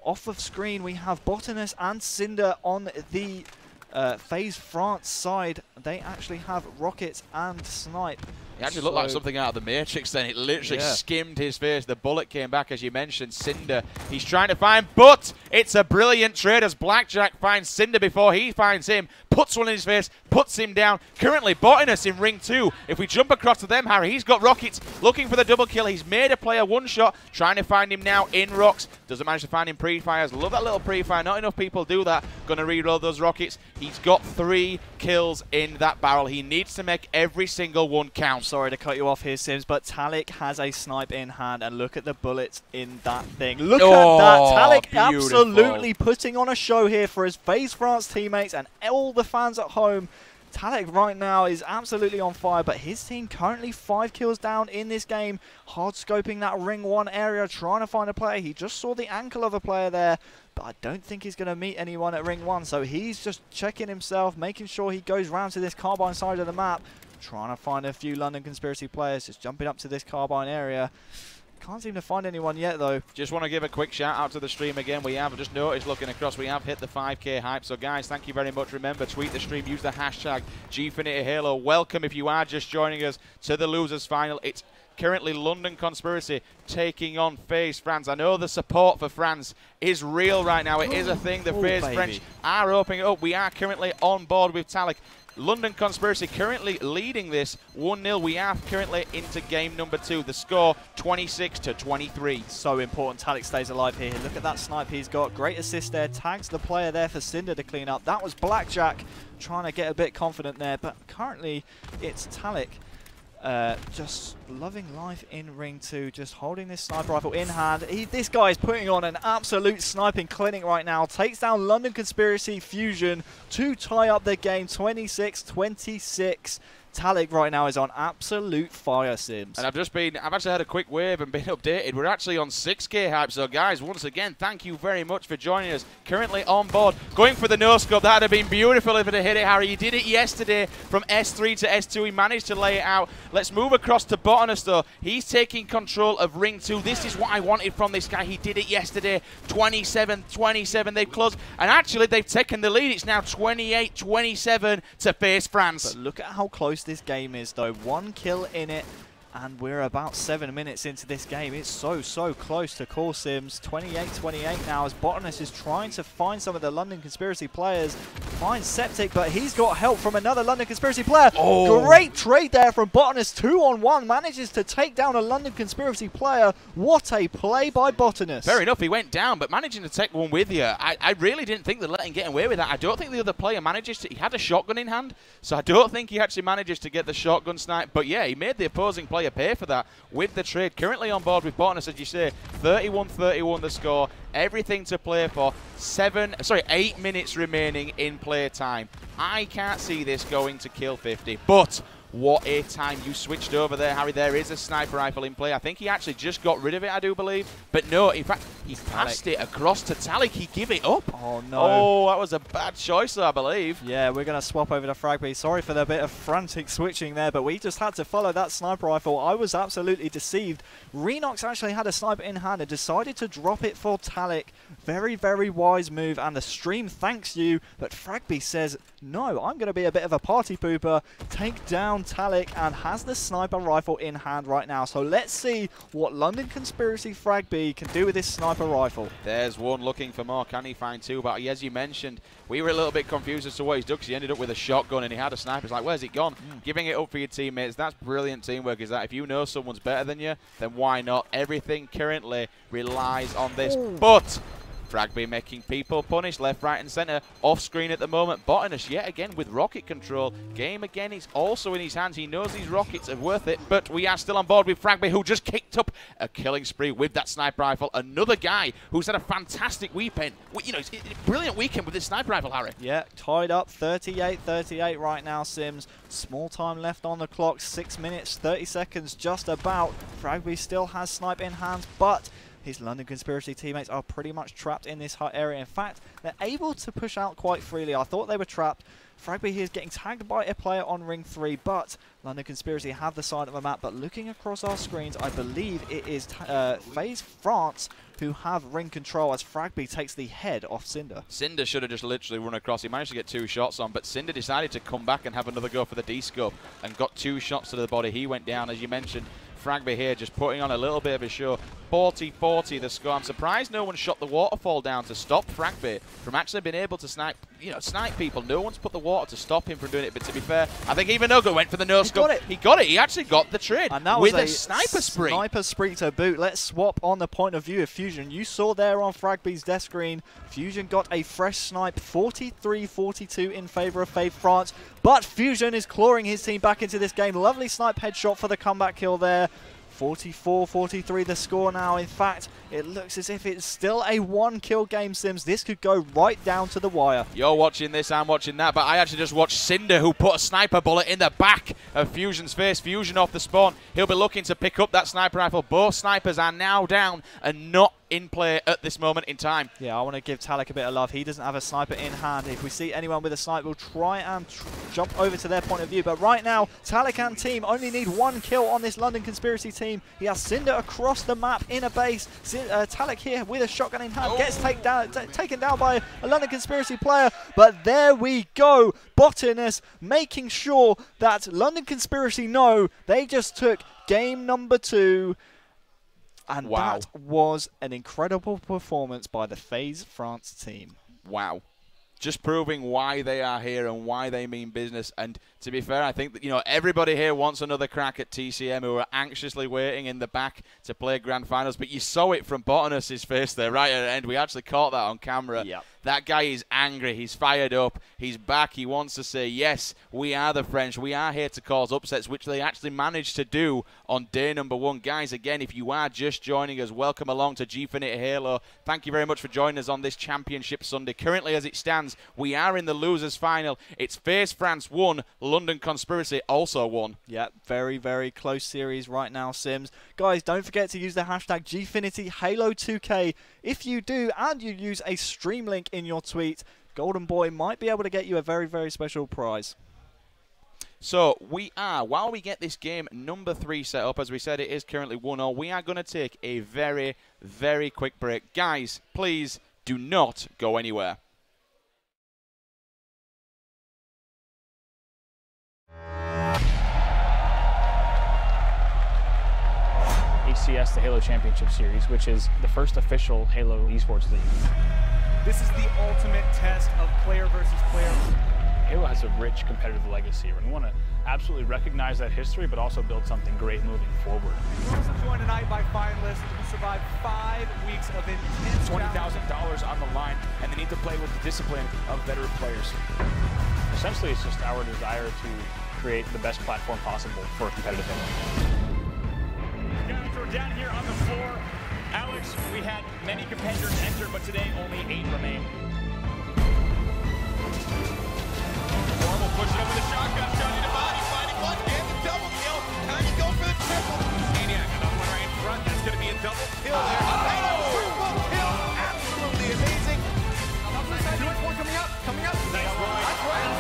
Off of screen, we have Botanist and Cinder on the Faze France side. They actually have rockets and snipe. He actually looked like something out of the Matrix then. It literally skimmed his face. The bullet came back, as you mentioned. Cinder, he's trying to find, but it's a brilliant trade as Blackjack finds Cinder before he finds him. Puts one in his face, puts him down. Currently, Botanus in ring 2. If we jump across to them, Harry, he's got rockets looking for the double kill. He's made a player one shot, trying to find him now in rocks. Doesn't manage to find him pre-fires. Love that little pre-fire. Not enough people do that. Gonna reload those rockets. He's got 3 kills in that barrel. He needs to make every single one count. Sorry to cut you off here, Sims, but Talik has a snipe in hand, and look at the bullets in that thing. Look at that. Talik absolutely putting on a show here for his Faze France teammates and all the fans at home. Talik right now is absolutely on fire, but his team currently 5 kills down in this game. Hard scoping that ring 1 area, trying to find a player. He just saw the ankle of a player there, but I don't think he's going to meet anyone at ring 1. So he's just checking himself, making sure he goes round to this carbine side of the map, trying to find a few London Conspiracy players, just jumping up to this carbine area. Can't seem to find anyone yet, though. Just want to give a quick shout out to the stream again. We have just noticed looking across, we have hit the 5K hype. So guys, thank you very much. Remember, tweet the stream, use the hashtag Gfinity Welcome if you are just joining us to the losers final. It's currently London Conspiracy taking on Faze France. I know the support for France is real right now. It is a thing. The Faze French are opening it up. We are currently on board with Talik. London Conspiracy currently leading this 1-0. We are currently into game number 2. The score 26-23. So important Talik stays alive here. Look at that snipe he's got. Great assist there. Tags the player there for Cinder to clean up. That was Blackjack trying to get a bit confident there. But currently it's Talik just loving life in ring 2, just holding this sniper rifle in hand. This guy is putting on an absolute sniping clinic right now. Takes down London Conspiracy Fusion to tie up the game 26-26. Talik right now is on absolute fire, Sims. And I've actually had a quick wave and been updated. We're actually on 6K hype. So guys, once again, thank you very much for joining us. Currently on board, going for the no-scope. That would have been beautiful if it had hit it, Harry. He did it yesterday from S3 to S2. He managed to lay it out. Let's move across to Botanus, though. He's taking control of ring 2. This is what I wanted from this guy. He did it yesterday. 27-27. They've closed. And actually, they've taken the lead. It's now 28-27 to Faze France. But look at how close this game is, though. 1 kill in it, and we're about 7 minutes into this game. It's so close to call, Sims. 28-28 now as Botanus is trying to find some of the London Conspiracy players. Finds Septic, but he's got help from another London Conspiracy player. Great trade there from Botanus. 2-on-1, manages to take down a London Conspiracy player. What a play by Botanus. Fair enough, he went down, but managing to take one with you. I really didn't think they'd let him get away with that. I don't think the other player manages to. He had a shotgun in hand, so I don't think he actually manages to get the shotgun snipe. But yeah, he made the opposing player pay for that with the trade. Currently on board with Botanus, as you say, 31-31 the score. Everything to play for. 8 minutes remaining in play time. I can't see this going to kill 50, but what a time you switched over there, Harry. There is a sniper rifle in play. I think he actually just got rid of it, I do believe. But no, in fact, he passed it across to Talik. He give it up. Oh, no. Oh, that was a bad choice, I believe. Yeah, we're going to swap over to Fragby. Sorry for the bit of frantic switching there, but we just had to follow that sniper rifle. I was absolutely deceived. Renox actually had a sniper in hand and decided to drop it for Talik. Very wise move, and the stream thanks you. But Fragby says, no, I'm going to be a bit of a party pooper. Take down Talik and has the sniper rifle in hand right now. So let's see what London Conspiracy Fragby can do with this sniper rifle. There's one looking for more. Can he find 2? But as you mentioned, we were a little bit confused as to what he's done because he ended up with a shotgun and he had a sniper. It's like, where's it gone? Giving it up for your teammates. That's brilliant teamwork, is that if you know someone's better than you, then why not? Everything currently relies on this. But Fragby making people punish left, right, and centre. Off screen at the moment. Botanus yet again with rocket control. Game again is also in his hands. He knows these rockets are worth it. But we are still on board with Fragby, who just kicked up a killing spree with that sniper rifle. Another guy who's had a fantastic weekend. You know, it's a brilliant weekend with this sniper rifle, Harry. Yeah, tied up 38-38 right now, Sims. Small time left on the clock. 6 minutes, 30 seconds just about. Fragby still has snipe in hand, but his London Conspiracy teammates are pretty much trapped in this hut area. In fact, they're able to push out quite freely. I thought they were trapped. Fragby here is getting tagged by a player on ring 3, but London Conspiracy have the side of the map. But looking across our screens, I believe it is Faze France who have ring control as Fragby takes the head off Cinder. Cinder should have just literally run across. He managed to get 2 shots on, but Cinder decided to come back and have another go for the D-scope and got 2 shots to the body. He went down, as you mentioned. Fragby here just putting on a little bit of a show. 40-40 the score. I'm surprised no one shot the waterfall down to stop Fragby from actually being able to snipe people. No one's put the water to stop him from doing it, but to be fair, I think even Ugo went for the no-scope. He got it. He actually got the trade and that with was a sniper spree. Sniper spree to boot. Let's swap on the point of view of Fusion. You saw there on Fragby's death screen, Fusion got a fresh snipe, 43-42 in favor of Faze France, but Fusion is clawing his team back into this game. Lovely snipe headshot for the comeback kill there. 44-43 the score now. In fact, it looks as if it's still a 1-kill game, Sims. This could go right down to the wire. You're watching this, I'm watching that, but I actually just watched Cinder, who put a sniper bullet in the back of Fusion's face. Fusion off the spawn. He'll be looking to pick up that sniper rifle. Both snipers are now down and not in play at this moment in time. Yeah, I want to give Talek a bit of love. He doesn't have a sniper in hand. If we see anyone with a sniper, we'll try and jump over to their point of view. But right now, Talek and team only need 1 kill on this London Conspiracy team. He has Cinder across the map in a base. Talek here with a shotgun in hand gets taken down by a London Conspiracy player. But there we go. Botanist making sure that London Conspiracy know they just took game number 2. And wow, that was an incredible performance by the Faze France team. Wow. Just proving why they are here and why they mean business. And to be fair, I think that, everybody here wants another crack at TCM, who are anxiously waiting in the back to play grand finals. But you saw it from Botanist's face there right at the end. We actually caught that on camera. Yep. That guy is angry. He's fired up. He's back. He wants to say, yes, we are the French. We are here to cause upsets, which they actually managed to do on day number 1. Guys, again, if you are just joining us, welcome along to Gfinity Halo. Thank you very much for joining us on this Championship Sunday. Currently, as it stands, we are in the losers final. It's Faze France 1, London Conspiracy also 1. Yeah, very, very close series right now, Sims. Guys, don't forget to use the hashtag Gfinity Halo 2K. If you do, and you use a stream link in your tweet, Golden Boy might be able to get you a very, very special prize. So while we get this game number 3 set up, as we said, it is currently 1-0, we are going to take a very, very quick break. Guys, please do not go anywhere. ACS, the Halo Championship Series, which is the first official Halo esports league. This is the ultimate test of player versus player. Halo has a rich competitive legacy, and we want to absolutely recognize that history, but also build something great moving forward. We're also joined tonight by finalists who survived 5 weeks of intense $20,000 on the line, and they need to play with the discipline of veteran players. Essentially, it's just our desire to create the best platform possible for competitive Halo. Guys, we're down here on the floor. Alex, we had many competitors enter, but today only 8 remain. Normal pushing up with a shotgun, shot in the body, finding one, and the double kill. Tiny go for the triple. Maniac, another one right in front. That's going to be a double kill there. And a triple kill. Absolutely amazing. One coming up. Nice run. That's right.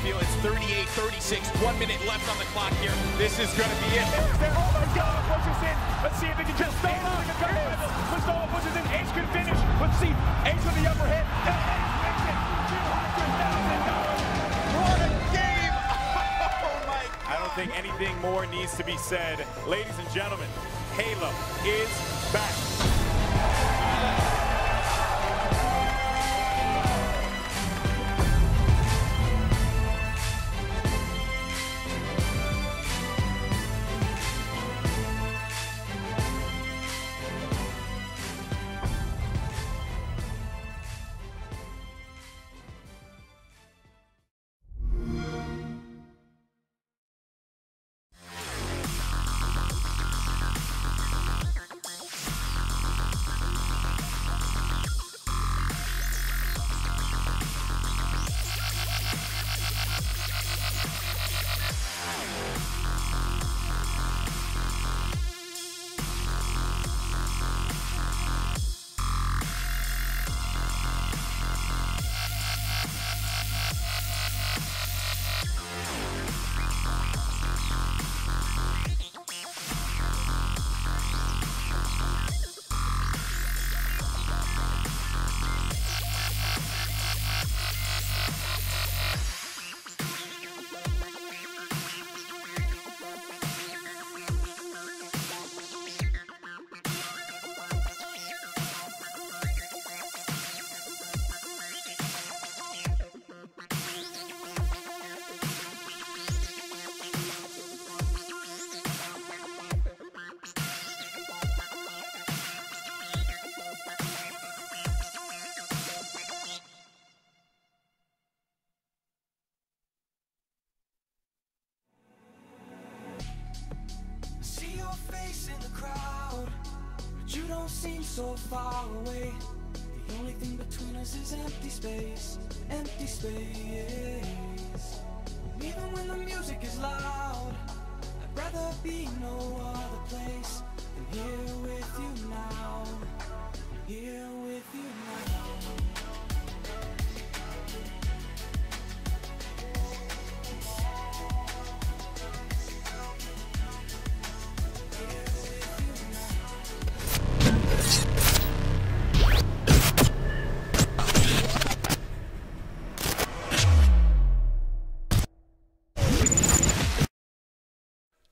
It's 38-36, 1 minute left on the clock here. This is going to be it. Oh my God, pushes in. Let's see if they can just stay on. Mustafa pushes in. Ace can finish. Let's see. Ace with the upper hit. And Ace makes it. $200,000. What a game. Oh my God. I don't think anything more needs to be said. Ladies and gentlemen, Halo is back. seem so far away. The only thing between us is empty space, empty space. And even when the music is loud, I'd rather be no other place than here with you now, here with you now.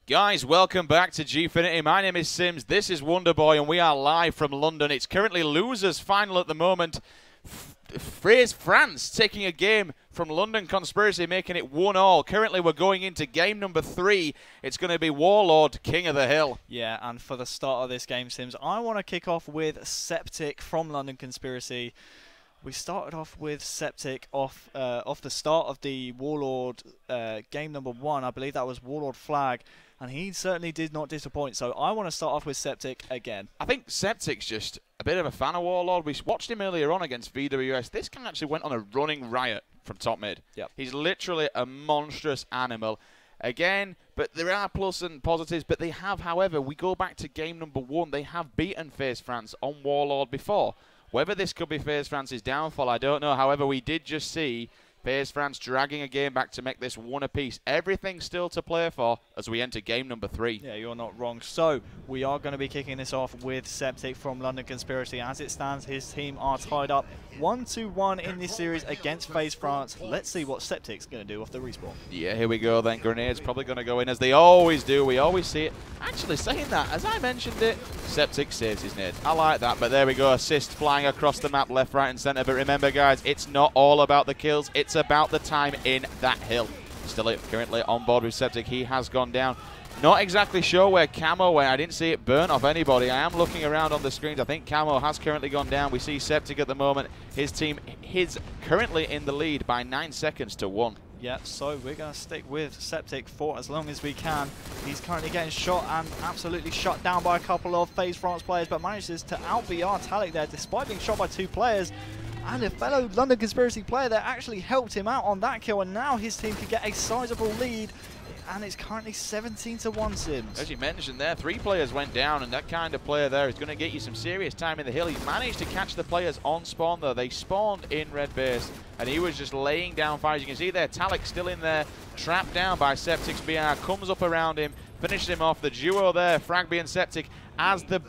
Guys, welcome back to Gfinity. My name is Sims, this is Wonderboy, and we are live from London. It's currently losers final at the moment. Faze France taking a game from London Conspiracy, making it 1-1. Currently, we're going into game number 3. It's going to be Warlord, King of the Hill. Yeah, and for the start of this game, Sims, I want to kick off with Septic from London Conspiracy. We started off with Septic off the start of the Warlord game number 1. I believe that was Warlord Flag. And he certainly did not disappoint, so I want to start off with Septic again. I think Septic's just a bit of a fan of Warlord. We watched him earlier on against VWS. This guy actually went on a running riot from top mid. Yep. He's literally a monstrous animal. Again, but there are plus and positives, but they have, however, we go back to game number 1, they have beaten Faze France on Warlord before. Whether this could be Faze France's downfall, I don't know. However, we did just see Faze France dragging a game back to make this 1 apiece. Everything still to play for as we enter game number 3. Yeah, you're not wrong. So, we are going to be kicking this off with Septic from London Conspiracy. As it stands, his team are tied up 1-1 in this series against Faze France. Let's see what Septic's going to do off the respawn. Yeah, here we go then. Grenades probably going to go in as they always do. We always see it. Actually, saying that, as I mentioned it, Septic saves his nade. I like that, but there we go. Assist flying across the map, left, right, and centre. But remember, guys, it's not all about the kills. It's about the time in that hill. Still currently on board with Septic. He has gone down. Not exactly sure where Camo went. I didn't see it burn off anybody. I am looking around on the screens. I think Camo has currently gone down. We see Septic at the moment. His team is currently in the lead by 9 seconds to 1. Yeah, so we're going to stick with Septic for as long as we can. He's currently getting shot and absolutely shut down by a couple of Faze France players, but manages to out-BR Talik there despite being shot by 2 players. And a fellow London Conspiracy player that actually helped him out on that kill, and now his team could get a sizable lead. And it's currently 17-1, Sims. As you mentioned there, 3 players went down, and that kind of player there is going to get you some serious time in the hill. He managed to catch the players on spawn, though. They spawned in red base, and he was just laying down fire. As you can see there, Talik still in there, trapped down by Septic's BR, comes up around him, finishes him off. The duo there, Fragby and Septic, as the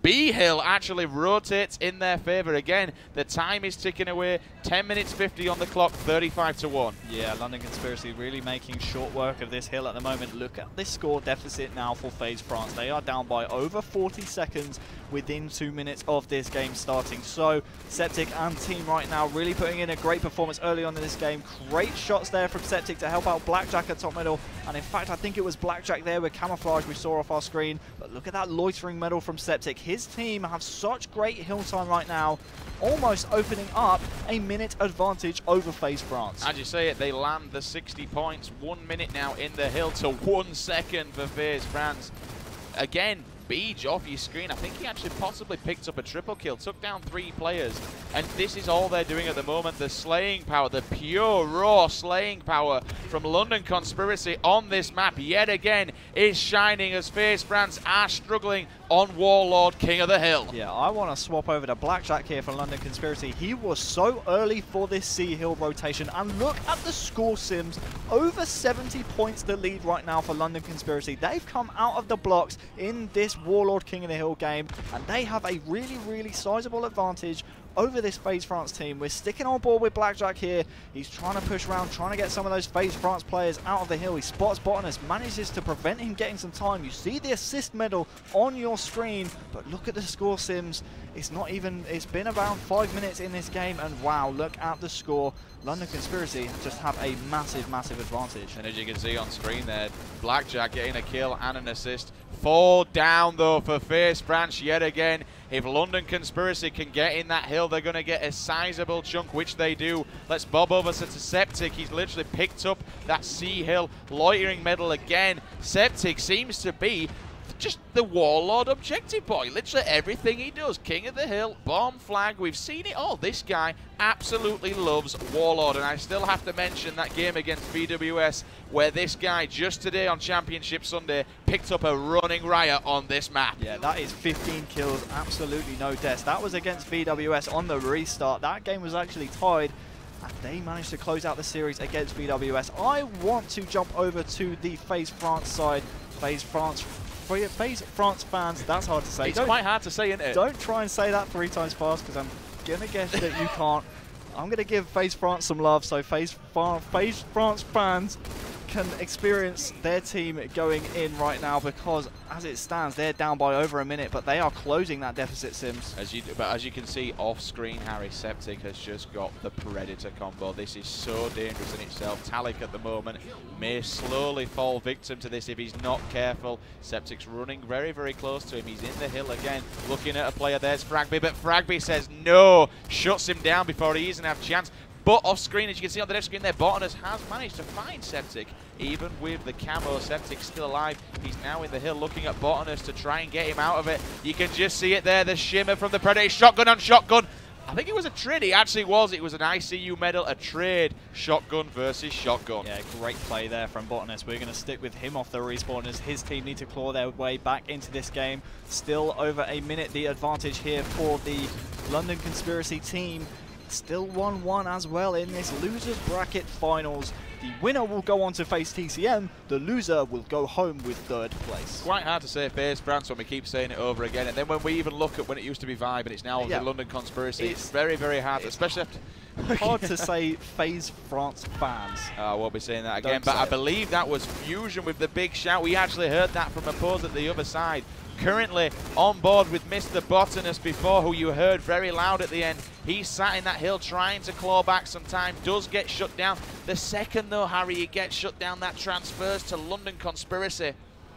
B hill actually rotates in their favour. Again, the time is ticking away. 10 minutes 50 on the clock, 35-1. Yeah, London Conspiracy really making short work of this hill at the moment. Look at this score deficit now for Faze France. They are down by over 40 seconds within 2 minutes of this game starting. So, Septic and team right now really putting in a great performance early on in this game. Great shots there from Septic to help out Blackjack at top middle. And in fact, I think it was Blackjack there with camouflage we saw off our screen. But look at that loitering medal from Septic. His team have such great hill time right now, almost opening up a minute advantage over Faze France. As you say it, they land the 60 points. 1 minute now in the hill to 1 second for Faze France. Again, Beej off your screen. I think he actually possibly picked up a triple kill, took down 3 players, and this is all they're doing at the moment. The slaying power, the pure raw slaying power from London Conspiracy on this map yet again is shining as Faze France are struggling on Warlord, King of the Hill. Yeah, I want to swap over to Blackjack here for London Conspiracy. He was so early for this C hill rotation, and look at the score, Sims. Over 70 points the lead right now for London Conspiracy. They've come out of the blocks in this Warlord King of the Hill game, and they have a really, really sizable advantage over this Faze France team. We're sticking on board with Blackjack here. He's trying to push around, trying to get some of those Faze France players out of the hill. He spots Botanist, manages to prevent him getting some time. You see the assist medal on your screen, but look at the score, Sims. It's not even, it's been around 5 minutes in this game, and wow, look at the score. London Conspiracy just have a massive, massive advantage. And as you can see on screen there, Blackjack getting a kill and an assist. 4 down though for Faze France yet again. If London Conspiracy can get in that hill, they're going to get a sizable chunk, which they do. Let's bob over to Septic. He's literally picked up that C hill loitering medal again. Septic seems to be just the Warlord objective point. Literally everything he does. King of the Hill, bomb flag, we've seen it all. This guy absolutely loves Warlord, and I still have to mention that game against VWS where this guy just today on Championship Sunday picked up a running riot on this map. Yeah, that is 15 kills, absolutely no deaths. That was against VWS on the restart. That game was actually tied, and they managed to close out the series against VWS. I want to jump over to the FaZe France side. FaZe France fans, that's hard to say. It's quite hard to say, isn't it? Don't try and say that 3 times fast, because I'm going to guess that you can't. I'm going to give FaZe France some love, so FaZe France fans can experience their team going in right now, because as it stands, they're down by over a minute, but they are closing that deficit, Sims. As you can see off screen, Harry, Septic has just got the Predator combo. This is so dangerous in itself. Talik at the moment may slowly fall victim to this if he's not careful. Septic's running very, very close to him. He's in the hill again, looking at a player. There's Fragby, but Fragby says no, shuts him down before he even has a chance. But off screen, as you can see on the left screen there, Botanus has managed to find Septic. Even with the camo, Septic's still alive. He's now in the hill looking at Botanus to try and get him out of it. You can just see it there, the shimmer from the Predator. Shotgun on shotgun. I think it was a trade. It actually was. It was an ICU medal, a trade. Shotgun versus shotgun. Yeah, great play there from Botanus. We're going to stick with him off the respawn as his team need to claw their way back into this game. Still over a minute the advantage here for the London Conspiracy team. Still 1-1 as well in this losers bracket finals. The winner will go on to face TCM. The loser will go home with 3rd place. Quite hard to say FaZe France when we keep saying it over again. And then when we even look at when it used to be Vibe and it's now the London Conspiracy, it's very, very hard, especially after... hard to say FaZe France fans. I won't be saying that again, but I believe that was Fusion with the big shout. We actually heard that from a pause at the other side. Currently on board with Mr. Botanus before, who you heard very loud at the end. He's sat in that hill trying to claw back some time, does get shut down. The second though, Harry, he gets shut down, that transfers to London Conspiracy.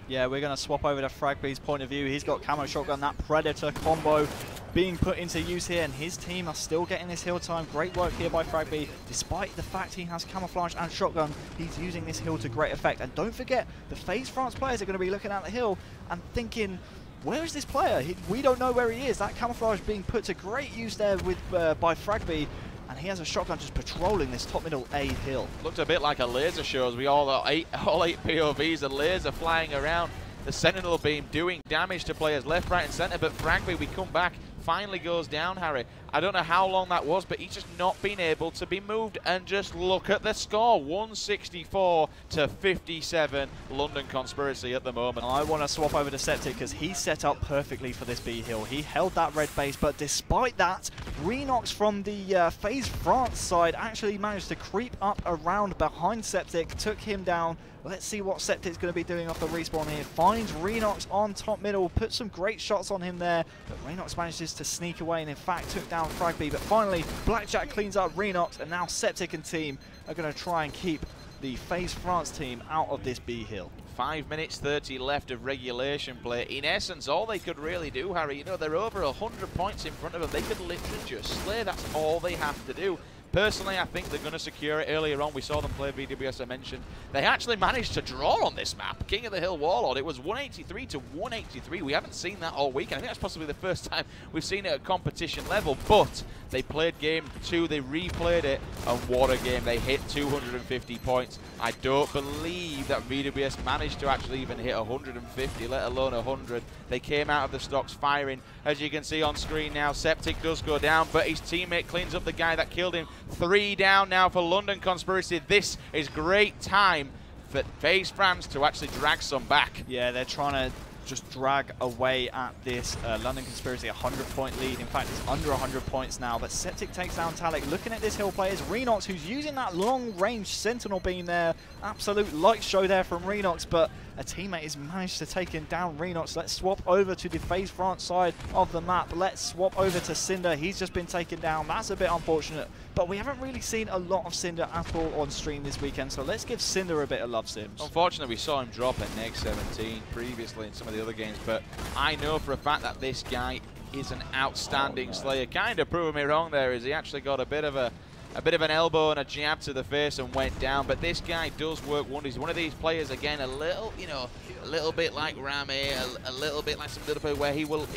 Yeah, we're going to swap over to Fragby's point of view. He's got camo shotgun, that Predator combo being put into use here, and his team are still getting this hill time. Great work here by Fragby. Despite the fact he has camouflage and shotgun, he's using this hill to great effect. And don't forget, the FaZe France players are going to be looking at the hill and thinking, where is this player? We don't know where he is. That camouflage being put to great use there with by Fragby. And he has a shotgun just patrolling this top middle A hill. Looked a bit like a laser show as we all eight POVs, a laser flying around. The Sentinel beam doing damage to players left, right and centre, but Fragby, we come back, finally goes down, Harry. I don't know how long that was, but he's just not been able to be moved. And just look at the score, 164 to 57, London Conspiracy at the moment. I want to swap over to Septic because he's set up perfectly for this B hill. He held that red base, but despite that, Renox from the FaZe France side actually managed to creep up around behind Septic, took him down. Let's see what Septic's going to be doing off the respawn here. Finds Renox on top middle, put some great shots on him there, but Renox manages to sneak away and in fact took down Fragby. But finally, Blackjack cleans up Renox, and now Septic and team are going to try and keep the FaZe France team out of this B hill. 5 minutes 30 left of regulation play. In essence, all they could really do, Harry, you know, they're over 100 points in front of them. They could literally just slay. That's all they have to do. Personally, I think they're going to secure it. Earlier on, we saw them play VWS, I mentioned. They actually managed to draw on this map. King of the Hill Warlord. It was 183 to 183. We haven't seen that all week. I think that's possibly the first time we've seen it at competition level. But they played game 2. They replayed it. And what a game. They hit 250 points. I don't believe that VWS managed to actually even hit 150, let alone 100. They came out of the stocks firing. As you can see on screen now, Septic does go down, but his teammate cleans up the guy that killed him. 3 down now for London Conspiracy. This is great time for FaZe France to actually drag some back. Yeah, they're trying to just drag away at this London Conspiracy 100-point lead. In fact, it's under 100 points now, but Septic takes down Talik. Looking at this hill play is Renox, who's using that long-range Sentinel beam there. Absolute light show there from Renox, but a teammate has managed to take him down. Renox, let's swap over to the FaZe France side of the map. Let's swap over to Cinder. He's just been taken down. That's a bit unfortunate, but we haven't really seen a lot of Cinder at all on stream this weekend, so let's give Cinder a bit of love, Sims. Unfortunately, we saw him drop at neg 17 previously in some of the other games, but I know for a fact that this guy is an outstanding slayer. Kind of proving me wrong there, is he actually got a bit of a a bit of an elbow and a jab to the face and went down. But this guy does work wonders. He's one of these players, again, a little, you know, a little bit like Rami, a little bit like some little bit where he will.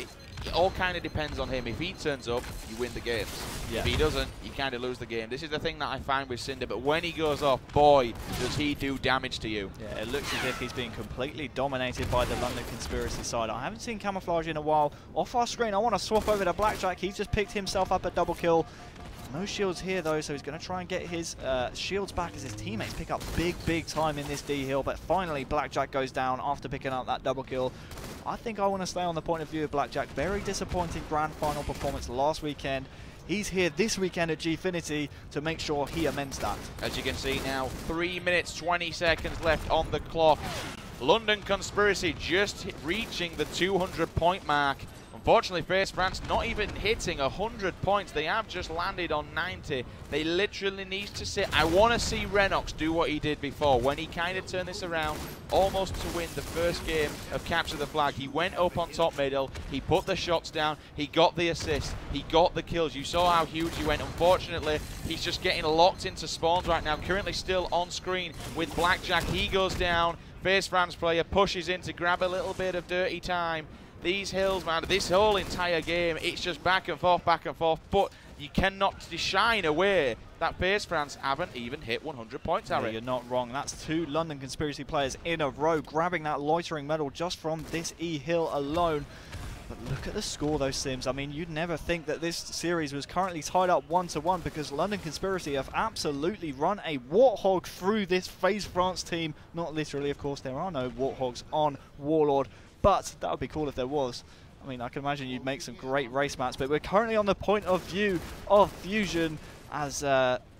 It all kind of depends on him. If he turns up, you win the games. Yeah. If he doesn't, you kind of lose the game. This is the thing that I find with Cinder, but when he goes off, boy, does he do damage to you. Yeah, it looks as if he's being completely dominated by the London Conspiracy side. I haven't seen Camouflage in a while. Off our screen, I want to swap over to Blackjack. He's just picked himself up a double kill. No shields here, though, so he's going to try and get his shields back as his teammates pick up big time in this D hill. But finally, Blackjack goes down after picking up that double kill. I think I want to stay on the point of view of Blackjack. Very disappointing grand final performance last weekend. He's here this weekend at Gfinity to make sure he amends that. As you can see now, 3 minutes, 20 seconds left on the clock. London Conspiracy just reaching the 200-point mark. Unfortunately, Faze France not even hitting 100 points. They have just landed on 90. They literally need to sit. I want to see Renox do what he did before when he kind of turned this around almost to win the first game of Capture the Flag. He went up on top middle. He put the shots down. He got the assist. He got the kills. You saw how huge he went. Unfortunately, he's just getting locked into spawns right now. Currently still on screen with Blackjack. He goes down. Faze France player pushes in to grab a little bit of dirty time. These hills, man, this whole entire game, it's just back and forth, but you cannot shine away that Faze France haven't even hit 100 points, Harry. Yeah, you're not wrong. That's 2 London Conspiracy players in a row grabbing that loitering medal just from this E-Hill alone. But look at the score, though, Sims. I mean, you'd never think that this series was currently tied up 1-1 because London Conspiracy have absolutely run a warthog through this Faze France team. Not literally, of course, there are no warthogs on Warlord. But that would be cool if there was. I mean, I can imagine you'd make some great race maps. But we're currently on the point of view of Fusion as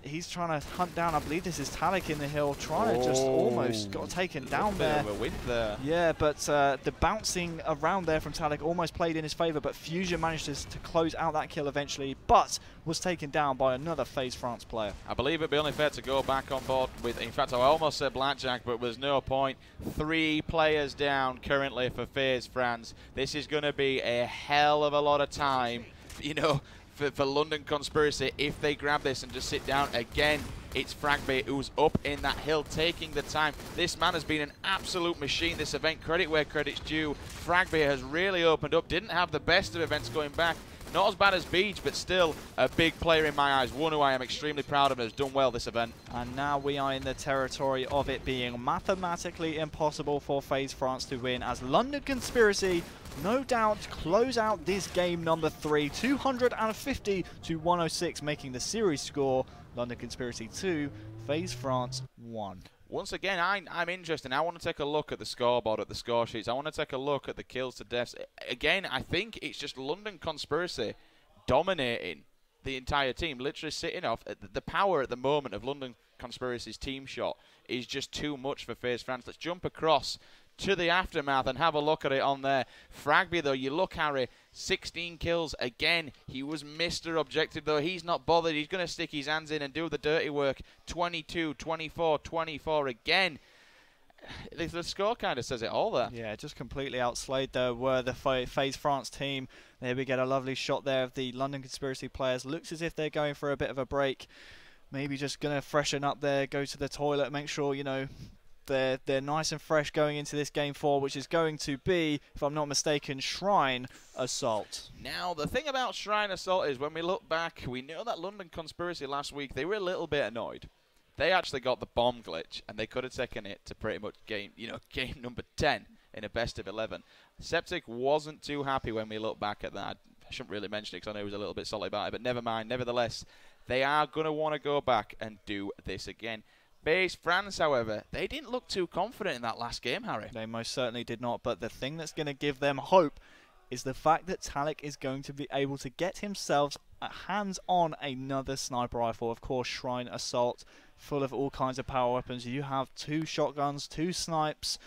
he's trying to hunt down, I believe this is Talik in the hill, trying to just almost got taken down there. A win there. Yeah, but the bouncing around there from Talik almost played in his favor, but Fusion managed to close out that kill eventually, but was taken down by another Faze France player. I believe it'd be only fair to go back on board with, in fact, I almost said Blackjack, but there's no point. 3 players down currently for Faze France. This is going to be a hell of a lot of time, you know, for London Conspiracy if they grab this and just sit down. Again, it's Fragby who's up in that hill taking the time. This man has been an absolute machine this event. Credit where credit's due. Fragby has really opened up. Didn't have the best of events going back. Not as bad as Beach, but still a big player in my eyes. One who I am extremely proud of and has done well this event. And now we are in the territory of it being mathematically impossible for Faze France to win as London Conspiracy no doubt close out this game number 3, 250 to 106, making the series score London Conspiracy 2, Faze France 1. Once again, I'm interested. I want to take a look at the scoreboard, at the score sheets. I want to take a look at the kills to deaths. Again, I think it's just London Conspiracy dominating the entire team, literally sitting off. The power at the moment of London Conspiracy's team shot is just too much for Faze France. Let's jump across to the aftermath and have a look at it on there. Fragby, though, you look, Harry, 16 kills. Again, he was Mr. Objective, though. He's not bothered. He's going to stick his hands in and do the dirty work. 22, 24, 24 again. The score kind of says it all there. Yeah, just completely outslayed there were the Faze France team. There we get a lovely shot there of the London Conspiracy players. Looks as if they're going for a bit of a break. Maybe just going to freshen up there, go to the toilet, make sure, you know, they're nice and fresh going into this game 4, which is going to be, if I'm not mistaken, Shrine Assault. Now, the thing about Shrine Assault is when we look back, we know that London Conspiracy last week, they were a little bit annoyed. They actually got the bomb glitch, and they could have taken it to pretty much game number 10 in a best of 11. Septic wasn't too happy when we look back at that. I shouldn't really mention it because I know he was a little bit salty about it, but never mind. Nevertheless, they are going to want to go back and do this again. Faze France, however, they didn't look too confident in that last game, Harry. They most certainly did not, but the thing that's going to give them hope is the fact that Talik is going to be able to get himself hands on another sniper rifle. Of course, Shrine Assault, full of all kinds of power weapons. You have 2 shotguns, 2 snipes,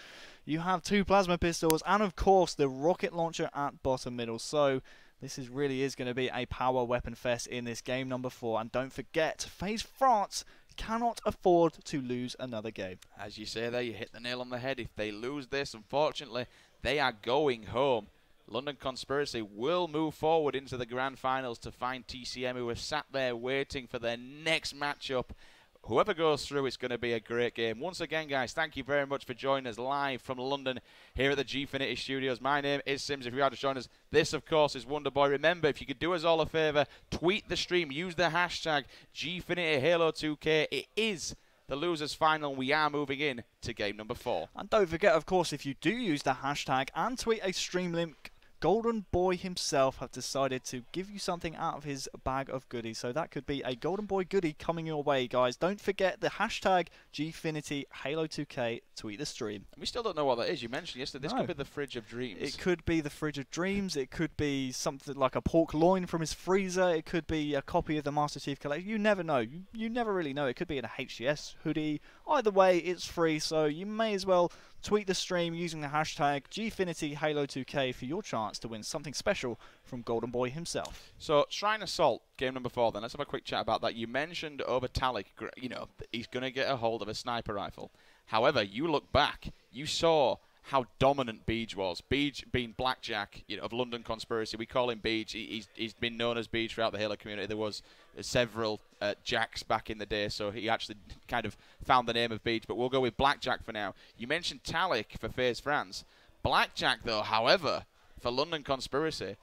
you have 2 plasma pistols, and of course the rocket launcher at bottom middle. So this really is going to be a power weapon fest in this game number 4. And don't forget, Faze France cannot afford to lose another game. As you say there, you hit the nail on the head. If they lose this, unfortunately, they are going home. London Conspiracy will move forward into the grand finals to find TCM, who have sat there waiting for their next matchup. Whoever goes through, it's going to be a great game. Once again, guys, thank you very much for joining us live from London here at the Gfinity Studios. My name is Sims. If you are just joining us, this, of course, is Wonderboy. Remember, if you could do us all a favor, tweet the stream. Use the hashtag Gfinity Halo 2K. It is the losers final. We are moving in to game number 4. And don't forget, of course, if you do use the hashtag and tweet a stream link, Golden Boy himself have decided to give you something out of his bag of goodies. So that could be a Golden Boy goodie coming your way, guys. Don't forget the hashtag Gfinity Halo 2K. Tweet the stream. We still don't know what that is. You mentioned yesterday this could be the Fridge of Dreams. It could be the Fridge of Dreams. It could be something like a pork loin from his freezer. It could be a copy of the Master Chief Collection. You never know. You never really know. It could be in a HCS hoodie. Either way, it's free, so you may as well tweet the stream using the hashtag Gfinity Halo 2K for your chance to win something special from Golden Boy himself. So, Shrine Assault, game number 4 then. Let's have a quick chat about that. You mentioned over Talik, you know, he's going to get a hold of a sniper rifle. However, you look back, you saw how dominant Beej was. Beej being Blackjack, you know, of London Conspiracy. We call him Beej. He's been known as Beej throughout the Halo community. There was several Jacks back in the day, so he actually kind of found the name of Beej. But we'll go with Blackjack for now. You mentioned Talik for Faze France. Blackjack, though, however, for London Conspiracy,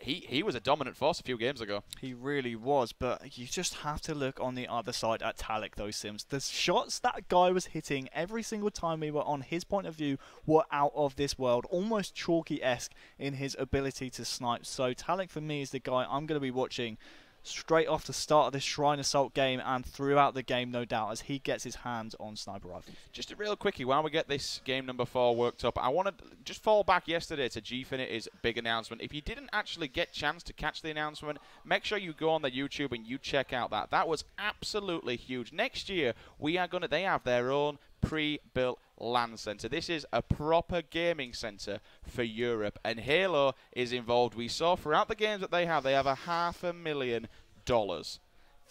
he was a dominant force a few games ago. He really was, but you just have to look on the other side at Talik, though, Sims. The shots that guy was hitting every single time we were on his point of view were out of this world, almost Chalky-esque in his ability to snipe. So Talik, for me, is the guy I'm going to be watching straight off the start of this Shrine Assault game and throughout the game, no doubt, as he gets his hands on sniper rifles. Just a real quickie, while we get this game number 4 worked up, I want to just fall back yesterday to Gfinity's big announcement. If you didn't actually get a chance to catch the announcement, make sure you go on their YouTube and you check out that. That was absolutely huge. Next year, they have their own pre-built LAN center. This is a proper gaming center for Europe, and Halo is involved. We saw throughout the games that they have $500,000.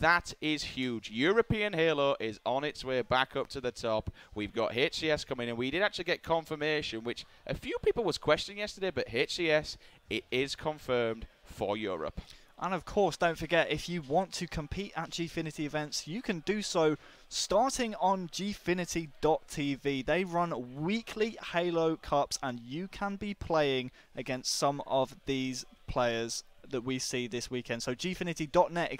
That is huge. European Halo is on its way back up to the top. We've got HCS coming in. We did actually get confirmation, which a few people was questioning yesterday, but HCS, it is confirmed for Europe. And of course, don't forget, if you want to compete at Gfinity events, you can do so starting on gfinity.tv. They run weekly Halo Cups, and you can be playing against some of these players that we see this weekend. So gfinity.net,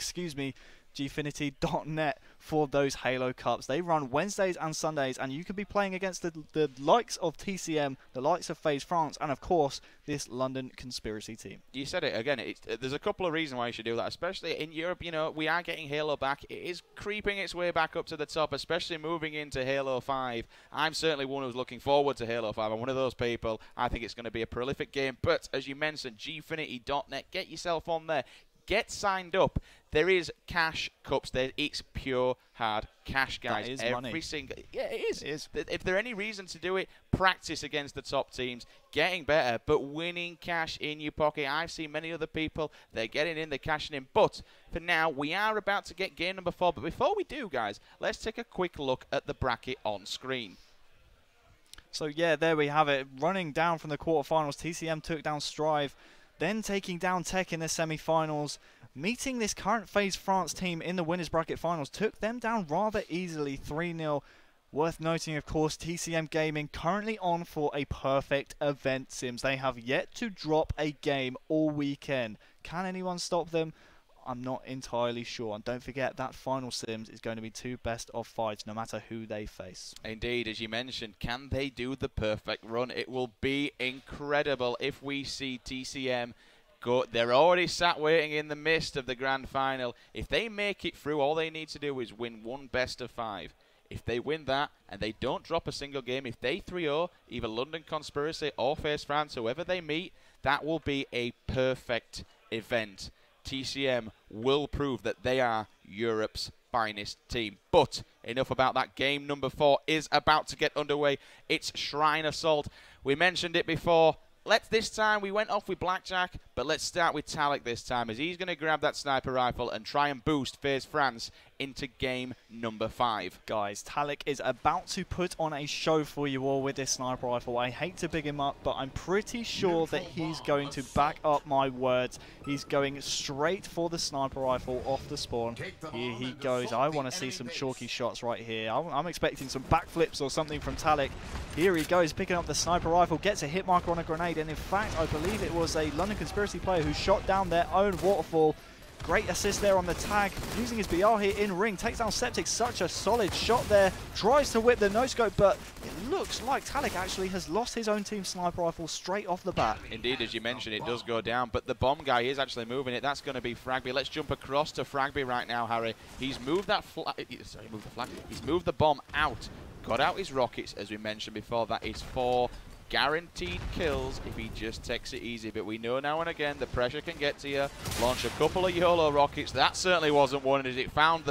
gfinity.net for those Halo Cups. They run Wednesdays and Sundays, and you can be playing against the likes of TCM, the likes of Faze France, and of course this London Conspiracy team. You said it again. There's a couple of reasons why you should do that, especially in Europe. You know, we are getting Halo back. It is creeping its way back up to the top, especially moving into Halo 5. I'm certainly one who's looking forward to Halo 5. I'm one of those people. I think it's going to be a prolific game. But as you mentioned, gfinity.net, get yourself on there. Get signed up. There is cash cups there. It's pure hard cash, guys. That is every money. single. Yeah, it is. It is. If there any reason to do it, practice against the top teams, getting better, but winning cash in your pocket. I've seen many other people. They're getting in, they're cashing in. But for now, we are about to get game number 4. But before we do, guys, let's take a quick look at the bracket on screen. So yeah, there we have it. Running down from the quarterfinals, TCM took down Strive, then taking down Tech in the semi-finals. Meeting this current Faze France team in the winners bracket finals, took them down rather easily, 3-0. Worth noting, of course, TCM Gaming currently on for a perfect event, Sims. They have yet to drop a game all weekend. Can anyone stop them? I'm not entirely sure. And don't forget, that final, Sims, is going to be 2 best of 5s, no matter who they face. Indeed, as you mentioned, can they do the perfect run? It will be incredible if we see TCM go. They're already sat waiting in the mist of the grand final. If they make it through, all they need to do is win 1 best of 5. If they win that and they don't drop a single game, if they 3-0 either London Conspiracy or Faze France, whoever they meet, that will be a perfect event. TCM will prove that they are Europe's finest team. But enough about that. Game number 4 is about to get underway. It's Shrine Assault. We mentioned it before. This time we went off with Blackjack, but let's start with Talik this time, as he's going to grab that sniper rifle and try and boost Faze France into game number 5. Guys, Talik is about to put on a show for you all with this sniper rifle. I hate to big him up, but I'm pretty sure that he's going to back up my words. He's going straight for the sniper rifle off the spawn. Here he goes. I want to see some chalky shots right here. I'm expecting some backflips or something from Talik. Here he goes, picking up the sniper rifle, gets a hit marker on a grenade, and in fact, I believe it was a London Conspiracy player who shot down their own waterfall. Great assist there on the tag, using his BR here in ring, takes down Septic, such a solid shot there, tries to whip the no-scope, but it looks like Talik actually has lost his own team sniper rifle straight off the bat. Indeed, as you mentioned, it does go down, but the bomb guy is actually moving it. That's going to be Fragby. Let's jump across to Fragby right now, Harry. He's moved that He's moved the bomb out, got out his rockets, as we mentioned before. That is 4 guaranteed kills if he just takes it easy, but we know now and again the pressure can get to you. Launch a couple of YOLO rockets. That certainly wasn't one, as it found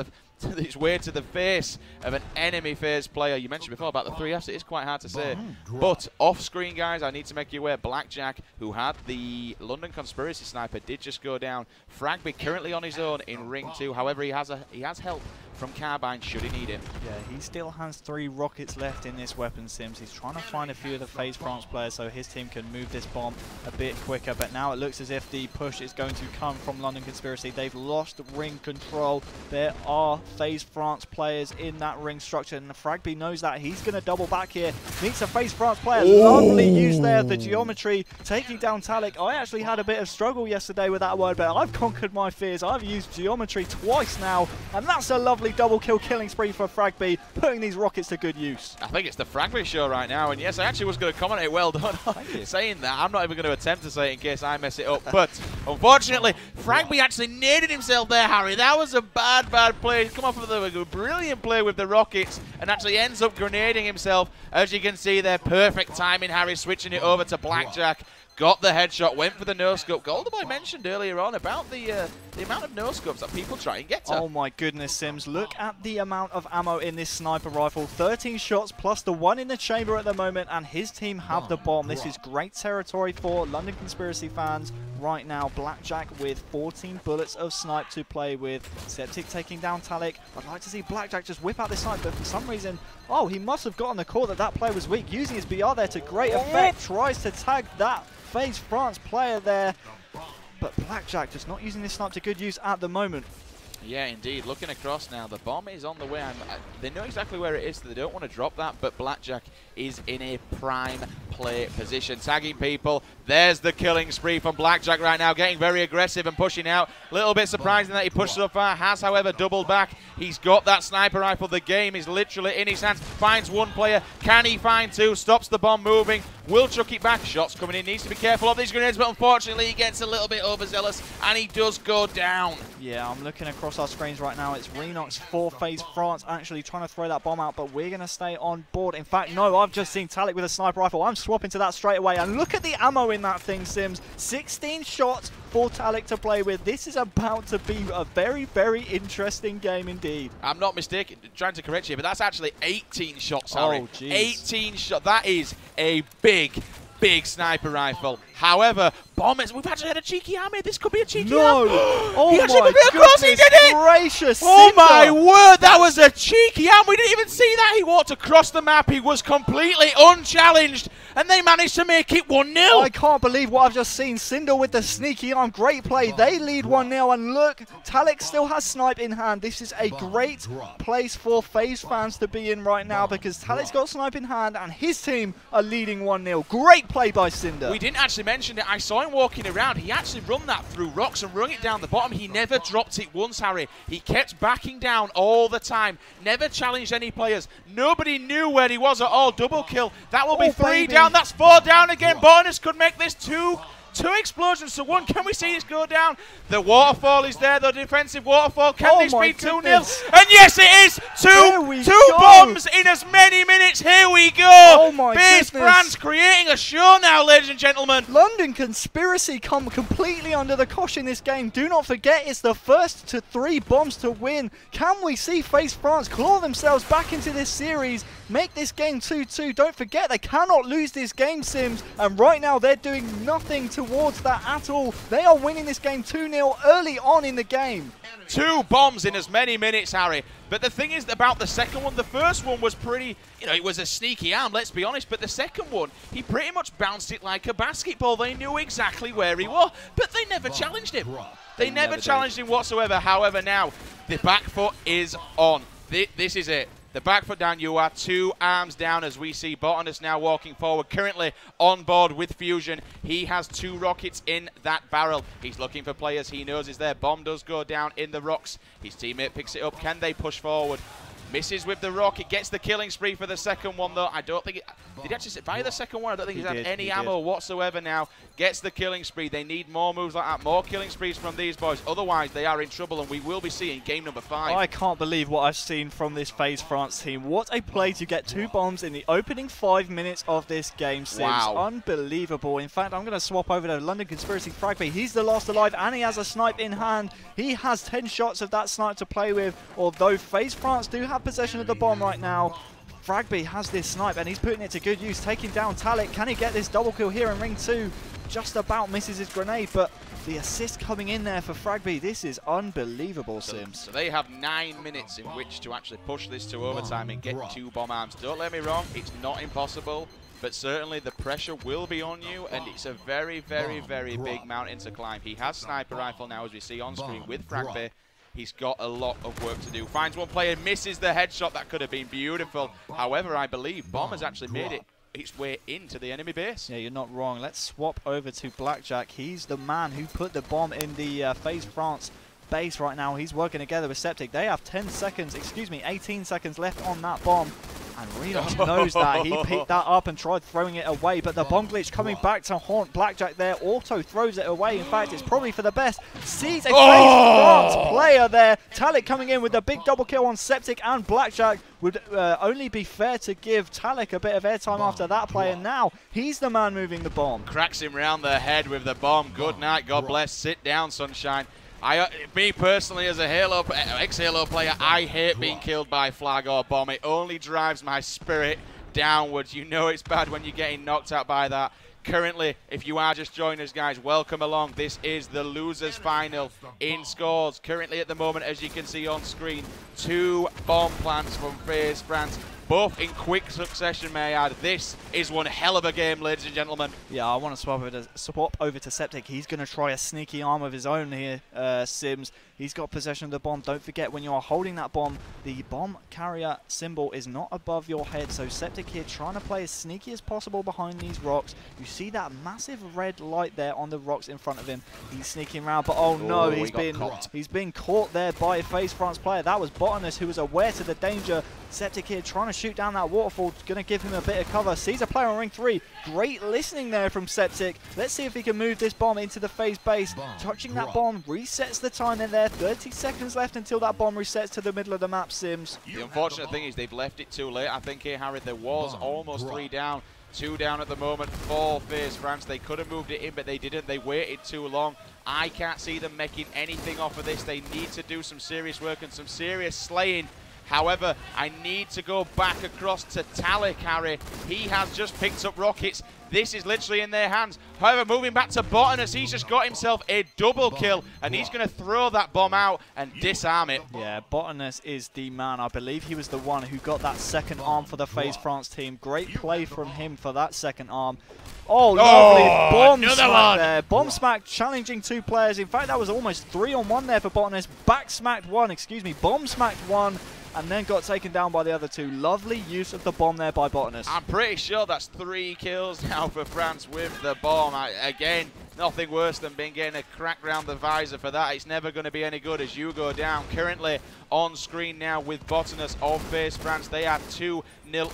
its way to the face of an enemy Faze player. You mentioned before about the 3Fs. It is quite hard to say. But off screen, guys, I need to make you aware, Blackjack, who had the London Conspiracy sniper, did just go down. Fragby currently on his own in ring 2. However, he has help from Carbine should he need it. Yeah, he still has 3 rockets left in this weapon, Sims. He's trying to find a few of the Faze France players so his team can move this bomb a bit quicker, but now it looks as if the push is going to come from London Conspiracy. They've lost ring control. There are Faze France players in that ring structure, and Fragby knows that. He's going to double back here. Meets a Faze France player. Lovely use there of the geometry, taking down Talik. I actually had a bit of struggle yesterday with that word, but I've conquered my fears. I've used geometry twice now, and that's a lovely double kill killing spree for Fragby, putting these rockets to good use. I think it's the Fragby show right now, and yes, I actually was going to comment it. Well done. Saying that, I'm not even going to attempt to say it in case I mess it up, but unfortunately, Fragby actually naded himself there, Harry. That was a bad play. He's come off of a brilliant play with the rockets and actually ends up grenading himself. As you can see there, perfect timing, Harry, switching it over to Blackjack. Got the headshot, went for the no-scope. Goldenboy mentioned earlier on about the amount of no-scopes that people try and get to. Oh my goodness, Sims. Look at the amount of ammo in this sniper rifle. 13 shots plus the 1 in the chamber at the moment, and his team have the bomb. This is great territory for London Conspiracy fans right now. Blackjack with 14 bullets of snipe to play with. Septic taking down Talik. I'd like to see Blackjack just whip out this snipe, but for some reason, oh, he must have gotten the call that player was weak. Using his BR there to great effect. Tries to tag that Faze France player there, but Blackjack just not using this snipe to good use at the moment. Yeah, indeed. Looking across now, the bomb is on the way. They know exactly where it is, so they don't want to drop that, but Blackjack is in a prime play position. Tagging people. There's the killing spree from Blackjack right now, getting very aggressive and pushing out. A little bit surprising that he pushed so far. Has, however, doubled back. He's got that sniper rifle. The game is literally in his hands. Finds 1 player. Can he find 2? Stops the bomb moving. Will chuck it back. Shots coming in. Needs to be careful of these grenades, but unfortunately he gets a little bit overzealous, and he does go down. Yeah, I'm looking across our screens right now. It's Renox for Faze France actually trying to throw that bomb out, but we're going to stay on board. In fact, no, I've just seen Talik with a sniper rifle. I'm swapping to that straight away, and look at the ammo in that thing, Sims. 16 shots for Talik to play with. This is about to be a very, very interesting game indeed. I'm not mistaken, trying to correct you, but that's actually 18 shots, Harry. Oh, jeez. 18 shots. That is a big sniper rifle. However, bombers, we've actually had a cheeky hammer. This could be a cheeky hammer. Oh he actually my moved it across. He did it. Gracious. Oh Cinder. my word, that was a cheeky hammer. We didn't even see that. He walked across the map. He was completely unchallenged, and they managed to make it 1-0. I can't believe what I've just seen. Cinder with the sneaky arm. Great play. They lead 1-0, and look, Talik still has snipe in hand. This is a great place for Faze fans to be in right now, because Talik's got snipe in hand, and his team are leading 1-0. Great play by Cinder. We didn't actually mention it. I saw him walking around. He actually run that through rocks and rung it down the bottom. He never dropped it once, Harry. He kept backing down all the time. Never challenged any players. Nobody knew where he was at all. Double kill. That will be 3 down. That's 4 down again. Bonus could make this 2 explosions to 1. Can we see this go down? The waterfall is there, the defensive waterfall. Can this be 2-0? And yes, it is. Two bombs in as many minutes. Here we go. Oh my Faze goodness. France creating a show now, ladies and gentlemen. London Conspiracy come completely under the cosh in this game. Do not forget, it's the first to 3 bombs to win. Can we see Faze France claw themselves back into this series, make this game 2-2? Don't forget, they cannot lose this game, Sims, and right now they're doing nothing towards that at all. They are winning this game 2-0 early on in the game. 2 bombs in as many minutes, Harry. But the thing is about the second one, the first one was pretty, it was a sneaky arm, let's be honest. But the second one, he pretty much bounced it like a basketball. They knew exactly where he was, but they never challenged him. They never challenged him whatsoever. However, now, the back foot is on. This is it. The back foot down, you are 2 arms down as we see Botanist now walking forward, currently on board with Fusion. He has 2 rockets in that barrel. He's looking for players he knows is there. Bomb does go down in the rocks. His teammate picks it up. Can they push forward? Misses with the rocket, gets the killing spree for the second one though. I don't think did he actually sit by the second one? I don't think he's had any ammo whatsoever now. Gets the killing spree. They need more moves like that, more killing sprees from these boys. Otherwise, they are in trouble, and we will be seeing game number 5. I can't believe what I've seen from this Faze France team. What a play to get 2 bombs in the opening 5 minutes of this game, Sims. Wow. Unbelievable. In fact, I'm going to swap over to London Conspiracy Fragby. He's the last alive, and he has a snipe in hand. He has 10 shots of that snipe to play with, although Faze France do have possession of the bomb right now. Fragby has this snipe, and he's putting it to good use, taking down Talik. Can he get this double kill here in ring 2? Just about misses his grenade, but the assist coming in there for Fragby. This is unbelievable, Sims. So they have 9 minutes in which to actually push this to overtime and get 2 bomb arms. Don't let me wrong, it's not impossible, but certainly the pressure will be on you, and it's a very, very, very big mountain to climb. He has sniper rifle now, as we see on screen with Fragby. He's got a lot of work to do. Finds one player, misses the headshot. That could have been beautiful. However, I believe Bomb has actually made it its way into the enemy base. Yeah, you're not wrong. Let's swap over to Blackjack. He's the man who put the bomb in the Faze France base right now. He's working together with Septic. They have 18 seconds left on that bomb. And Redox knows that. He picked that up and tried throwing it away, but the bomb glitch coming back to haunt Blackjack there. Auto throws it away. In fact, it's probably for the best. Sees a Faze France player there. Talik coming in with a big double kill on Septic and Blackjack. Would only be fair to give Talik a bit of airtime after that play, and now he's the man moving the bomb. Cracks him round the head with the bomb. Good night, God bless. Sit down, Sunshine. Me personally, as a ex-Halo player, I hate being killed by flag or bomb. It only drives my spirit downwards. You know it's bad when you're getting knocked out by that. Currently, if you are just joining us, guys, welcome along. This is the losers final in scores. Currently, at the moment, as you can see on screen, 2 bomb plants from Faze France. Both in quick succession, may I add. This is one hell of a game, ladies and gentlemen. Yeah, I want to swap over to Septic. He's going to try a sneaky arm of his own here, Sims. He's got possession of the bomb. Don't forget, when you are holding that bomb, the bomb carrier symbol is not above your head. So Septic here trying to play as sneaky as possible behind these rocks. You see that massive red light there on the rocks in front of him. He's sneaking around, but oh no, he's been caught there by a Faze France player. That was Botanist, who was aware to the danger. Septic here trying to shoot down that waterfall, going to give him a bit of cover. Sees a player on ring 3. Great listening there from Septic. Let's see if he can move this bomb into the Faze base. Touching that bomb resets the time in there. 30 seconds left until that bomb resets to the middle of the map, Sims. The unfortunate thing is they've left it too late. I think here, Harry, there was almost 3 down. 2 down at the moment for Faze France. They could have moved it in, but they didn't. They waited too long. I can't see them making anything off of this. They need to do some serious work and some serious slaying. However, I need to go back across to Talik, Harry. He has just picked up rockets. This is literally in their hands. However, moving back to Botanist, he's just got himself a double kill, and he's going to throw that bomb out and disarm it. Yeah, Botanist is the man. I believe he was the one who got that second arm for the Faze France team. Great play from him for that second arm. Oh, lovely bomb smack there. Bomb smack challenging 2 players. In fact, that was almost 3-on-1 there for Botanist. Back smacked 1, bomb smacked 1. And then got taken down by the other 2. Lovely use of the bomb there by Botanist. I'm pretty sure that's 3 kills now for France with the bomb. Again, nothing worse than getting a crack round the visor for that. It's never going to be any good as you go down. Currently on screen now with Botanist of Faze France. They are 2-0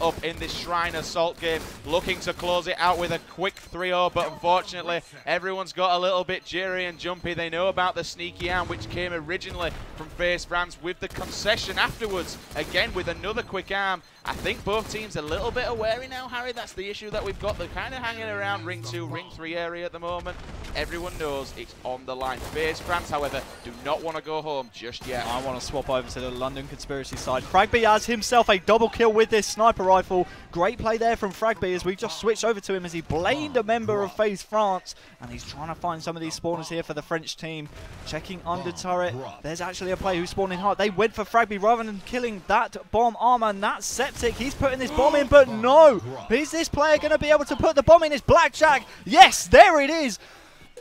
up in this Shrine Assault game. Looking to close it out with a quick 3-0, but unfortunately everyone's got a little bit jittery and jumpy. They know about the sneaky arm, which came originally from Faze France, with the concession afterwards. Again with another quick arm, I think both teams a little bit wary now, Harry. That's the issue that we've got. They're kind of hanging around ring 2, ring 3 area at the moment. Everyone knows it's on the line. Faze France, however, do not want to go home just yet. I want to swap over to the London Conspiracy side. Fragby has himself a double kill with this sniper rifle. Great play there from Fragby as we just switched over to him as he blamed a member of Faze France. And he's trying to find some of these spawners here for the French team. Checking under turret. There's actually a player who's spawning hard. They went for Fragby rather than killing that bomb armor. And that's Septic. He's putting this bomb in, but no. Is this player going to be able to put the bomb in? It's Blackjack. Yes, there it is.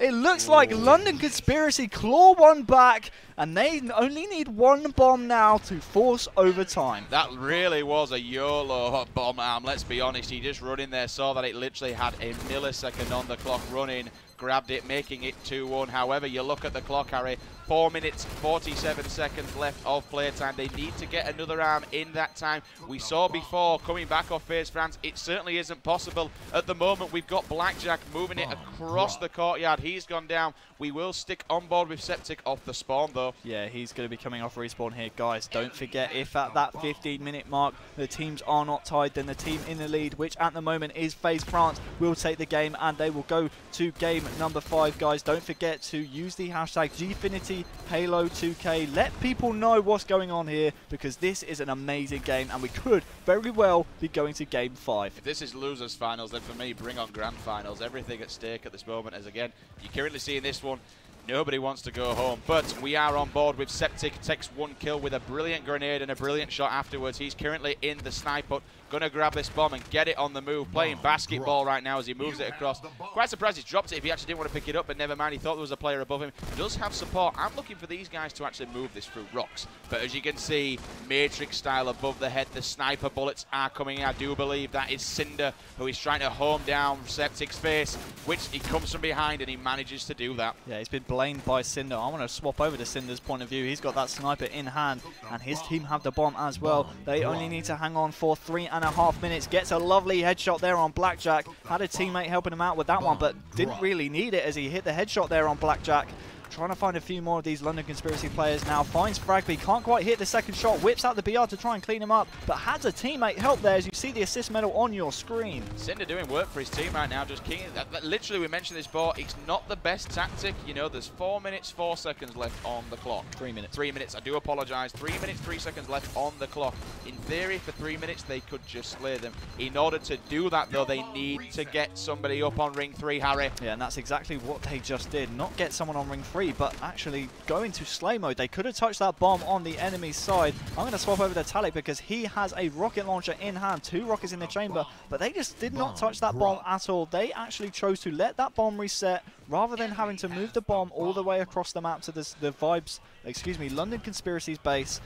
It looks like London Conspiracy claw one back, and they only need one bomb now to force overtime. That really was a YOLO bomb arm, let's be honest. He just run in there, saw that it literally had a millisecond on the clock running, grabbed it, making it 2-1. However, you look at the clock, Harry, 4 minutes, 47 seconds left of playtime. They need to get another arm in that time. We saw before, coming back off Faze France, it certainly isn't possible. At the moment, we've got Blackjack moving it across the courtyard. He's gone down. We will stick on board with Septic off the spawn, though. Yeah, he's going to be coming off respawn here. Guys, don't forget, if at that 15-minute mark, the teams are not tied, then the team in the lead, which at the moment is Faze France, will take the game, and they will go to game number 5, guys. Don't forget to use the hashtag Gfinity Halo 2K. Let people know what's going on here, because this is an amazing game, and we could very well be going to game 5. If this is losers finals, then for me, bring on grand finals. Everything at stake at this moment is, again, you're currently seeing this one. Nobody wants to go home, but we are on board with Septic. Takes 1 kill with a brilliant grenade and a brilliant shot afterwards. He's currently in the snipe hut. Gonna grab this bomb and get it on the move. Playing basketball right now as he moves it across. Quite surprised he's dropped it if he actually didn't want to pick it up, but never mind. He thought there was a player above him. Does have support. I'm looking for these guys to actually move this through rocks. But as you can see, Matrix style above the head. The sniper bullets are coming in. I do believe that is Cinder, who is trying to home down Septic's face, which he comes from behind and he manages to do that. Yeah, he's been blamed by Cinder. I want to swap over to Cinder's point of view. He's got that sniper in hand, and his team have the bomb as well. They only need to hang on for 3.5 minutes. Gets a lovely headshot there on Blackjack. Had a teammate helping him out with that one, but didn't really need it as he hit the headshot there on Blackjack. Trying to find a few more of these London Conspiracy players now. Finds Fragby, can't quite hit the second shot. Whips out the BR to try and clean him up, but has a teammate help there as you see the assist medal on your screen. Cinder doing work for his team right now, just keying. Literally, we mentioned this before, it's not the best tactic. You know, there's 4 minutes, 4 seconds left on the clock. 3 minutes. 3 minutes, I do apologize. 3 minutes, 3 seconds left on the clock. In theory, for 3 minutes, they could just slay them. In order to do that, though, they need to get somebody up on ring 3, Harry. Yeah, and that's exactly what they just did. Not get someone on ring 3, but actually go into slay mode. They could have touched that bomb on the enemy's side. I'm going to swap over to Talik because he has a rocket launcher in hand. 2 rockets in the chamber, but they just did not touch that bomb at all. They actually chose to let that bomb reset rather than having to move the bomb all the way across the map to London Conspiracy's base.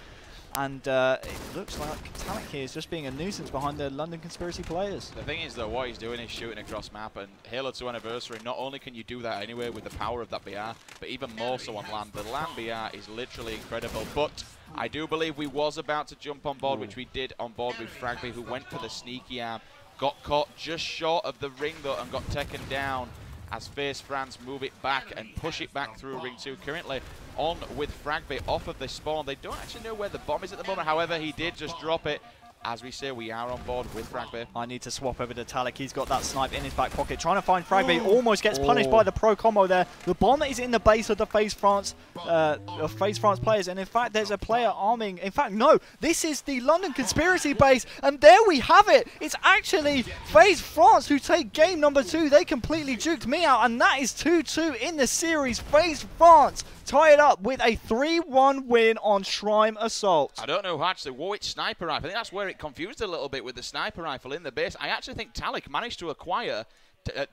And it looks like Talik here is just being a nuisance behind the London Conspiracy players. The thing is, though, what he's doing is shooting across map, and Halo 2 Anniversary, not only can you do that anyway with the power of that BR, but even more so on LAN. The LAN BR is literally incredible, but I do believe we was about to jump on board, which we did on board with Fragby, who went for the sneaky arm. Got caught just short of the ring, though, and got taken down as Faze France move it back and push it back through ring 2. Currently on with Fragby off of the spawn. They don't actually know where the bomb is at the moment. However, he did just drop it. As we say, we are on board with Fragby. I need to swap over to Talik. He's got that snipe in his back pocket. Trying to find Fragby. Almost gets punished by the pro combo there. The bomb is in the base of the Faze France players. And in fact, there's a player arming. In fact, no. This is the London Conspiracy base. And there we have it. It's actually Faze France who take game number 2. They completely juked me out. And that is 2-2 in the series. Faze France tie it up with a 3-1 win on Shrine Assault. I don't know who actually wore its sniper rifle. I think that's where it confused a little bit with the sniper rifle in the base. I actually think Talik managed to acquire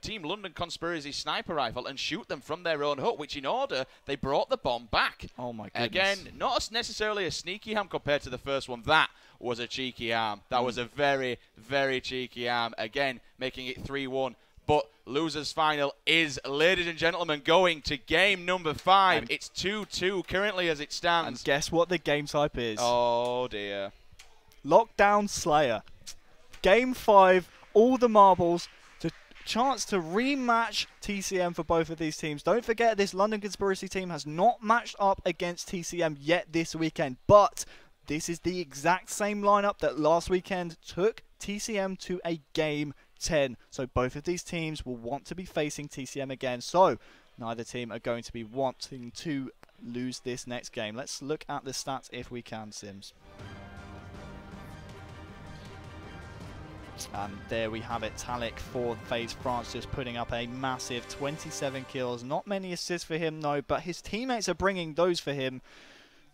Team London Conspiracy sniper rifle and shoot them from their own hut, which in order, they brought the bomb back. Oh my goodness. Again, not necessarily a sneaky arm compared to the first one. That was a cheeky arm. That was a very, very cheeky arm. Again, making it 3-1. But losers final is, ladies and gentlemen, going to game number 5. It's 2-2 currently as it stands. And guess what the game type is? Oh dear. Lockdown Slayer. Game 5, all the marbles. Chance to rematch TCM for both of these teams. Don't forget, this London Conspiracy team has not matched up against TCM yet this weekend, but This is the exact same lineup that last weekend took TCM to a Game 10. So both of these teams will want to be facing TCM again. So neither team are going to be wanting to lose this next game. Let's look at the stats if we can, Sims. And there we have it. Talik for Faze France just putting up a massive 27 kills. Not many assists for him, no, but his teammates are bringing those for him.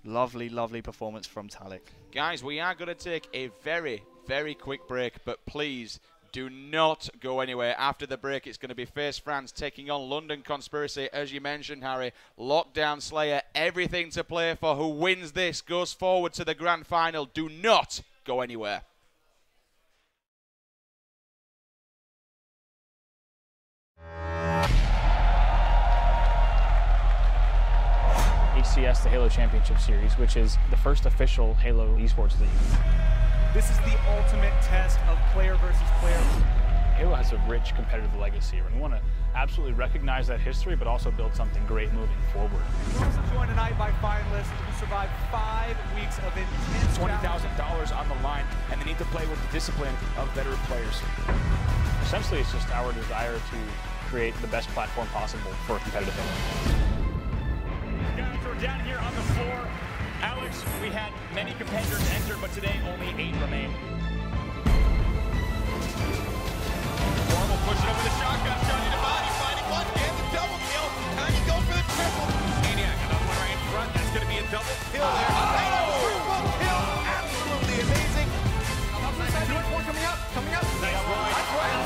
Lovely, lovely performance from Talik. Guys, we are going to take a very, very quick break, but please do not go anywhere. After the break, it's going to be Faze France taking on London Conspiracy. As you mentioned, Harry, Lockdown Slayer, everything to play for. Who wins this goes forward to the grand final. Do not go anywhere. HCS, the Halo Championship Series, which is the first official Halo esports league. This is the ultimate test of player versus player. Halo has a rich competitive legacy, and we want to absolutely recognize that history, but also build something great moving forward. We're also joined tonight by finalists who survived 5 weeks of intense $20,000 on the line, and they need to play with the discipline of veteran players. Essentially, it's just our desire to create the best platform possible for competitive Halo. Guys, we're down here on the floor. Alex, we had many competitors enter, but today only 8 remain. Normal pushing over the shotgun, Johnny to body, fighting one, and the double kill. Tiny go for the triple. Maniac, another one right in front. That's going to be a double kill there. And a triple kill. Absolutely amazing. One coming up, coming up. Nice ride. That's right.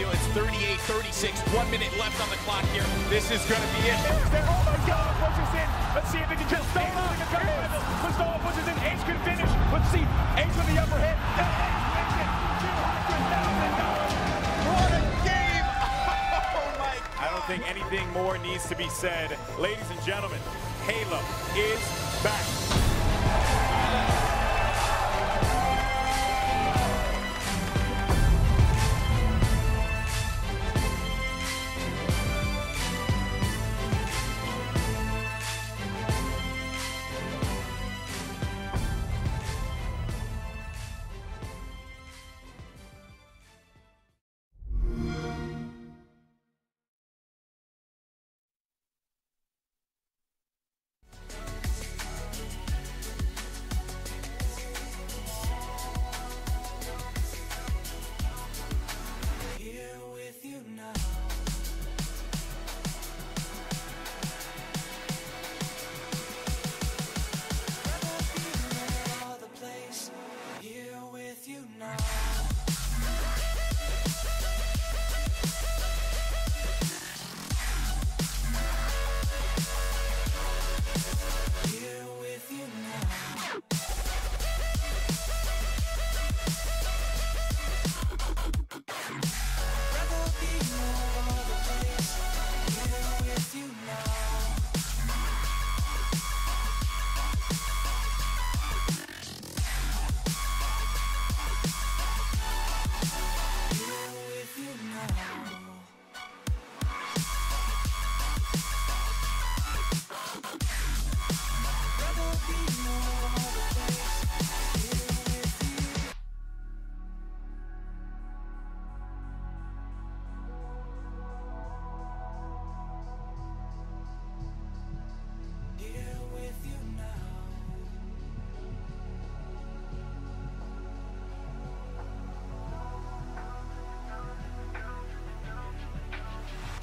It's 38-36, 1 minute left on the clock here. This is going to be it. Oh my God, pushes in. Let's see if they can just stay on. Mustafa pushes in. Ace can finish. Let's see. Ace with the upper hit. And Ace wins it. $200,000. What a game. Oh my God. I don't think anything more needs to be said. Ladies and gentlemen, Halo is back.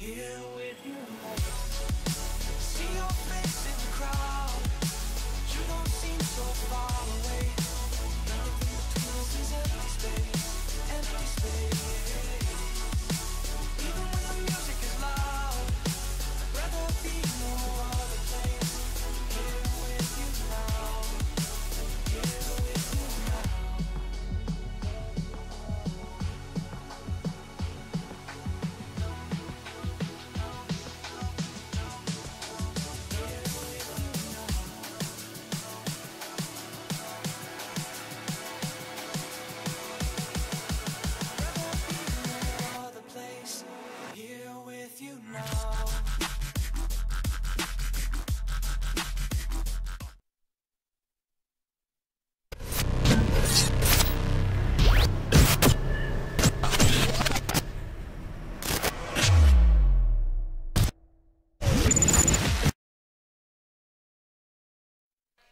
Here with you, see your face in the crowd. You don't seem so far away. Everything between us is empty space, empty space. Even when the music is loud, I'd rather be no other place. Here with you now, here with you now.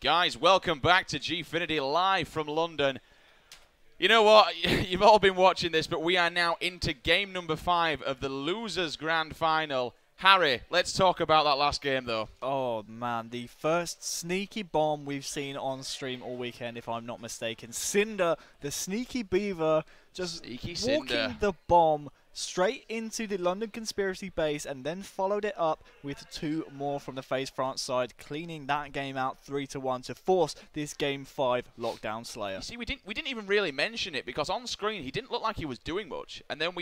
Guys, welcome back to Gfinity live from London. You know what? You've all been watching this, but we are now into game number 5 of the Losers Grand Final. Harry, let's talk about that last game, though. Oh, man. The first sneaky bomb we've seen on stream all weekend, if I'm not mistaken. Cinder, the sneaky beaver, just walking the bomb straight into the London Conspiracy base and then followed it up with 2 more from the FaZe France side, cleaning that game out 3-1 to force this Game 5 lockdown slayer. You see, we didn't even really mention it because on screen he didn't look like he was doing much, and then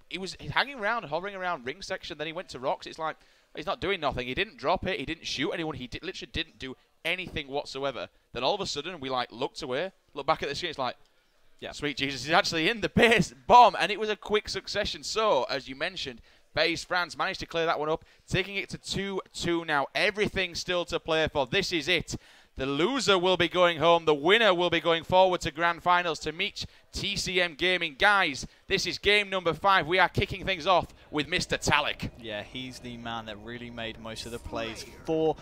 he was hanging around, hovering around ring section. Then he went to rocks. It's like he's not doing nothing. He didn't drop it. He didn't shoot anyone. He literally didn't do anything whatsoever. Then all of a sudden we like looked away, looked back at the screen. It's like, yeah, sweet Jesus, he's actually in the base bomb, and it was a quick succession. So, as you mentioned, FaZe France managed to clear that one up, taking it to 2-2 now. Everything still to play for. This is it. The loser will be going home. The winner will be going forward to Grand Finals to meet TCM Gaming. Guys, this is game number 5. We are kicking things off with Mr. Talik. Yeah, he's the man that really made most of the plays for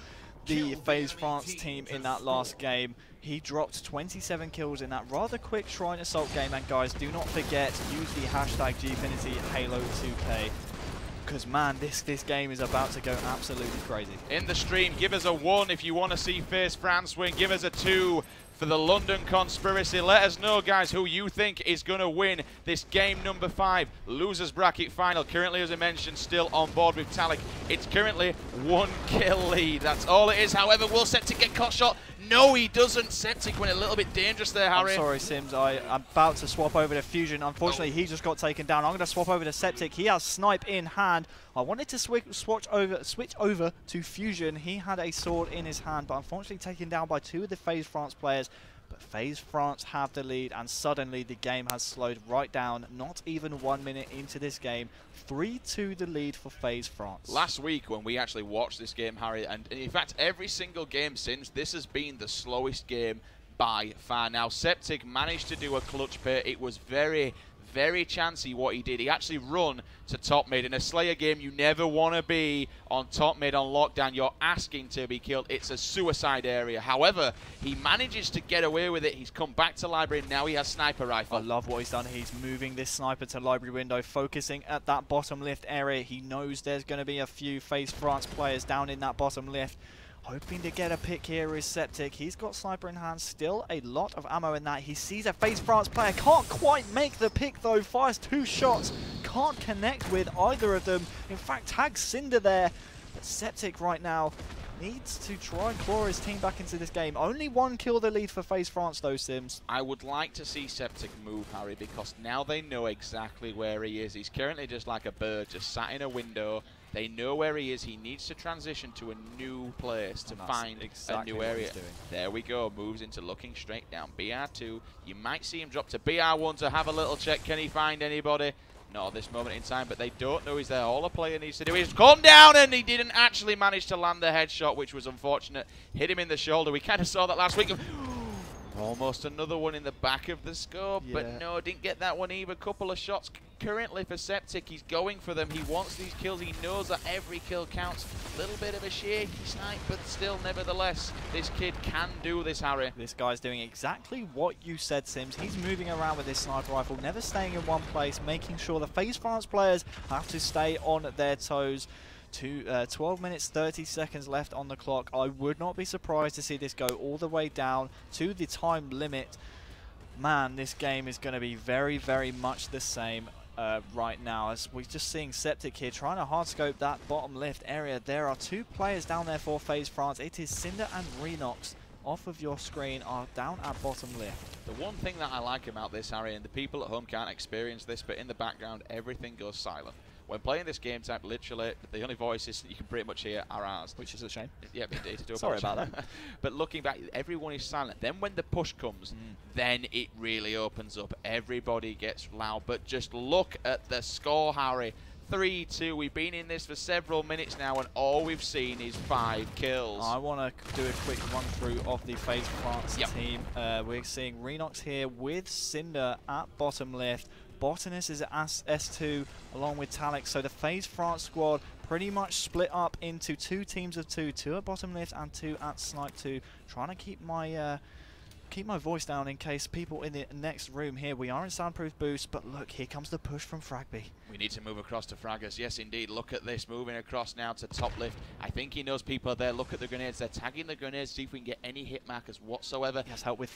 the FaZe France team in that last game. He dropped 27 kills in that rather quick Shrine Assault game. And guys, do not forget, use the hashtag Gfinity Halo 2K. Because, man, this game is about to go absolutely crazy. In the stream, give us a 1 if you want to see FaZe France win. Give us a 2 for the London Conspiracy. Let us know, guys, who you think is going to win this game number 5 losers bracket final. Currently, as I mentioned, still on board with Talik. It's currently 1 kill lead. That's all it is. However, will Septic get caught shot? No, he doesn't. Septic went a little bit dangerous there, Harry. I'm sorry, Sims. I'm about to swap over to Fusion. Unfortunately, he just got taken down. I'm going to swap over to Septic. He has Snipe in hand. I wanted to switch over to Fusion. He had a sword in his hand, but unfortunately taken down by 2 of the FaZe France players. But FaZe France have the lead, and suddenly the game has slowed right down. Not even 1 minute into this game. 3-2 the lead for FaZe France. Last week when we actually watched this game, Harry, and in fact every single game since, this has been the slowest game by far. Now, Septic managed to do a clutch pair. It was very chancy what he did. He actually run to top mid. In a Slayer game, you never want to be on top mid on lockdown. You're asking to be killed. It's a suicide area. However, he manages to get away with it. He's come back to library, and now he has sniper rifle. I love what he's done. He's moving this sniper to library window, focusing at that bottom lift area. He knows there's going to be a few FaZe France players down in that bottom lift. Hoping to get a pick here is Septic. He's got sniper in hand, still a lot of ammo in that. He sees a FaZe France player, can't quite make the pick though, fires 2 shots, can't connect with either of them. In fact, tags Cinder there, but Septic right now needs to try and claw his team back into this game. Only 1 kill the lead for FaZe France though, Sims. I would like to see Septic move, Harry, because now they know exactly where he is. He's currently just like a bird, just sat in a window. They know where he is. He needs to transition to a new place to find exactly a new area. There we go. Moves into looking straight down. BR2. You might see him drop to BR1 to have a little check. Can he find anybody? Not at this moment in time, but they don't know he's there. All a player needs to do is come down, and he didn't actually manage to land the headshot, which was unfortunate. Hit him in the shoulder. We kind of saw that last week. Almost another one in the back of the scope, but no, didn't get that one either. Couple of shots currently for Septic. He's going for them. He wants these kills. He knows that every kill counts. Little bit of a shaky snipe, but still, nevertheless, this kid can do this, Harry. This guy's doing exactly what you said, Sims. He's moving around with his sniper rifle, never staying in one place, making sure the FaZe France players have to stay on their toes. 12 minutes 30 seconds left on the clock. I would not be surprised to see this go all the way down to the time limit. Man, this game is going to be very much the same right now, as we're just seeing Septic here trying to hard scope that bottom left area. There are 2 players down there for FaZe France. It is Cinder and Renox. Off of your screen are down at bottom left. The one thing that I like about this, Harry, and the people at home can't experience this, but in the background everything goes silent. When playing this game type, literally, the only voices you can pretty much hear are ours. Which is a shame. Yeah, indeed. Sorry about that. But looking back, everyone is silent. Then when the push comes, then it really opens up. Everybody gets loud. But just look at the score, Harry. 3-2. We've been in this for several minutes now, and all we've seen is 5 kills. I want to do a quick run through of the Faze France team. We're seeing Renox here with Cinder at bottom left. Botanist is at S2 along with Talek. So the Faze France squad pretty much split up into 2 teams of 2. 2 at bottom left and 2 at Snipe 2. Trying to keep my voice down in case people in the next room here. We are in soundproof boost, but look, here comes the push from Fragby. We need to move across to Fraggers. Yes, indeed. Look at this. Moving across now to top lift. I think he knows people are there. Look at the grenades. They're tagging the grenades. See if we can get any hit markers whatsoever. Yes, help with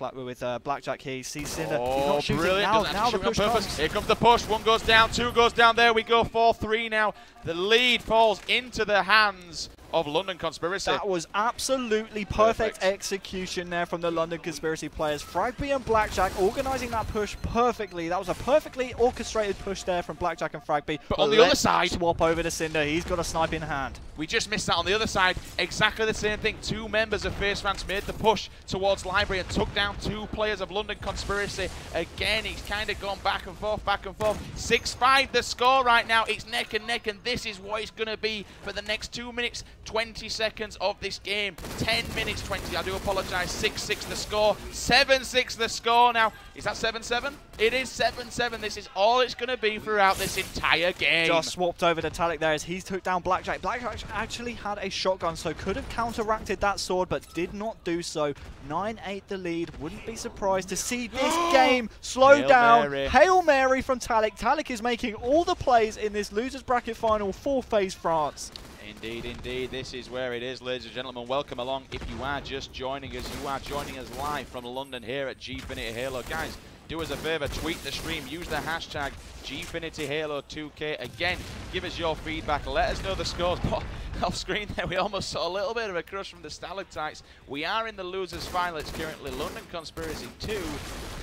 Blackjack here. He sees Cinder. Oh, He's not brilliant. now the push comes. Here comes the push. 1 goes down, 2 goes down. There we go. 4-3 now. The lead falls into the hands of London Conspiracy. That was absolutely perfect execution there from the London Conspiracy players. Fragby and Blackjack organising that push perfectly. That was a perfectly orchestrated push there from Blackjack and Fragby. But on the other side, swap over to Cinder. He's got a snipe in hand. We just missed that on the other side. Exactly the same thing. 2 members of Faze France made the push towards Library and took down 2 players of London Conspiracy. Again, he's kind of gone back and forth, back and forth. 6-5 the score right now. It's neck and neck, and this is what it's going to be for the next 2 minutes, 20 seconds of this game. 10 minutes 20. I do apologise. 6-6 the score. 7-6 the score now. Is that 7-7? It is 7-7. This is all it's going to be throughout this entire game. Just swapped over to Talek there as he took down Blackjack. Blackjack actually had a shotgun, so could have counteracted that sword, but did not do so. 9-8 the lead. Wouldn't be surprised to see this game slow down. Hail Mary from Talek. Talek is making all the plays in this losers bracket final for Faze France. Indeed, indeed. This is where it is, ladies and gentlemen. Welcome along. If you are just joining us, you are joining us live from London here at Gfinity Halo. Guys, do us a favour, tweet the stream, use the hashtag GFinityHalo2K. Again, give us your feedback, let us know the scores. But off screen there, we almost saw a little bit of a crush from the Stalactites. We are in the losers final. It's currently London Conspiracy 2,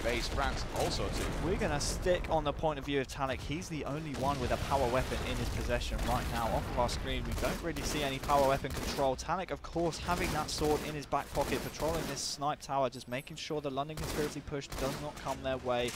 Faze France also 2. We're going to stick on the point of view of Talek. He's the only one with a power weapon in his possession right now. Off of our screen, we don't really see any power weapon control. Talek, of course, having that sword in his back pocket, patrolling this snipe tower, just making sure the London Conspiracy push does not come their way.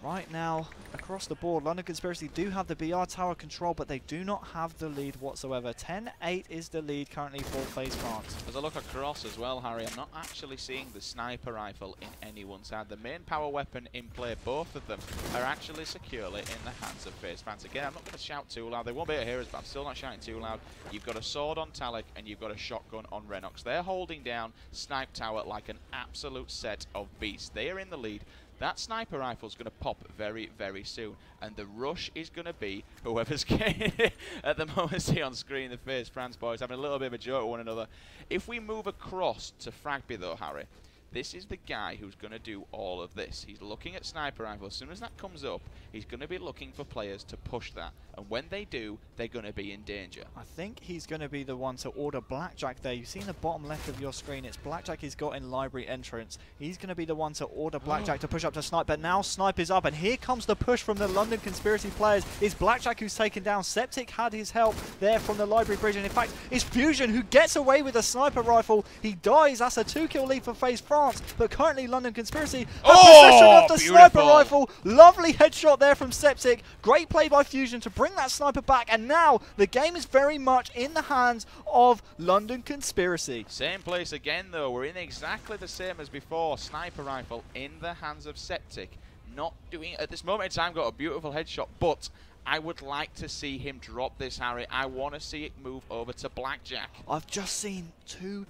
Right now, across the board, London Conspiracy do have the BR tower control, but they do not have the lead whatsoever. 10-8 is the lead currently for Faze France. As I look across as well, Harry, I'm not actually seeing the sniper rifle in anyone's side. The main power weapon in play, both of them, are actually securely in the hands of Faze France. Again, I'm not going to shout too loud. They won't be able to hear us, but I'm still not shouting too loud. You've got a sword on Talek, and you've got a shotgun on Renox. They're holding down Snipe Tower like an absolute set of beasts. They are in the lead. That sniper rifle is going to pop very, very soon. And the rush is going to be whoever's getting it at the moment. See on screen the Faze France boys having a little bit of a joke with one another. If we move across to Fragby though, Harry, this is the guy who's going to do all of this. He's looking at sniper rifle. As soon as that comes up, he's going to be looking for players to push that. And when they do, they're going to be in danger. I think he's going to be the one to order Blackjack there. You see in the bottom left of your screen, it's Blackjack he's got in library entrance. He's going to be the one to order Blackjack to push up to Snipe. But now Snipe is up, and here comes the push from the London Conspiracy players. It's Blackjack who's taken down. Septic had his help there from the library bridge. And in fact, it's Fusion who gets away with a sniper rifle. He dies. That's a 2-kill lead for Faze France. But currently London Conspiracy have possession of the sniper rifle. Lovely headshot there from Septic. Great play by Fusion to bring that sniper back. And now the game is very much in the hands of London Conspiracy. Same place again though. We're in exactly the same as before. Sniper rifle in the hands of Septic. Not doing at this moment in time, got a beautiful headshot, but I would like to see him drop this, Harry. I want to see it move over to Blackjack. I've just seen 2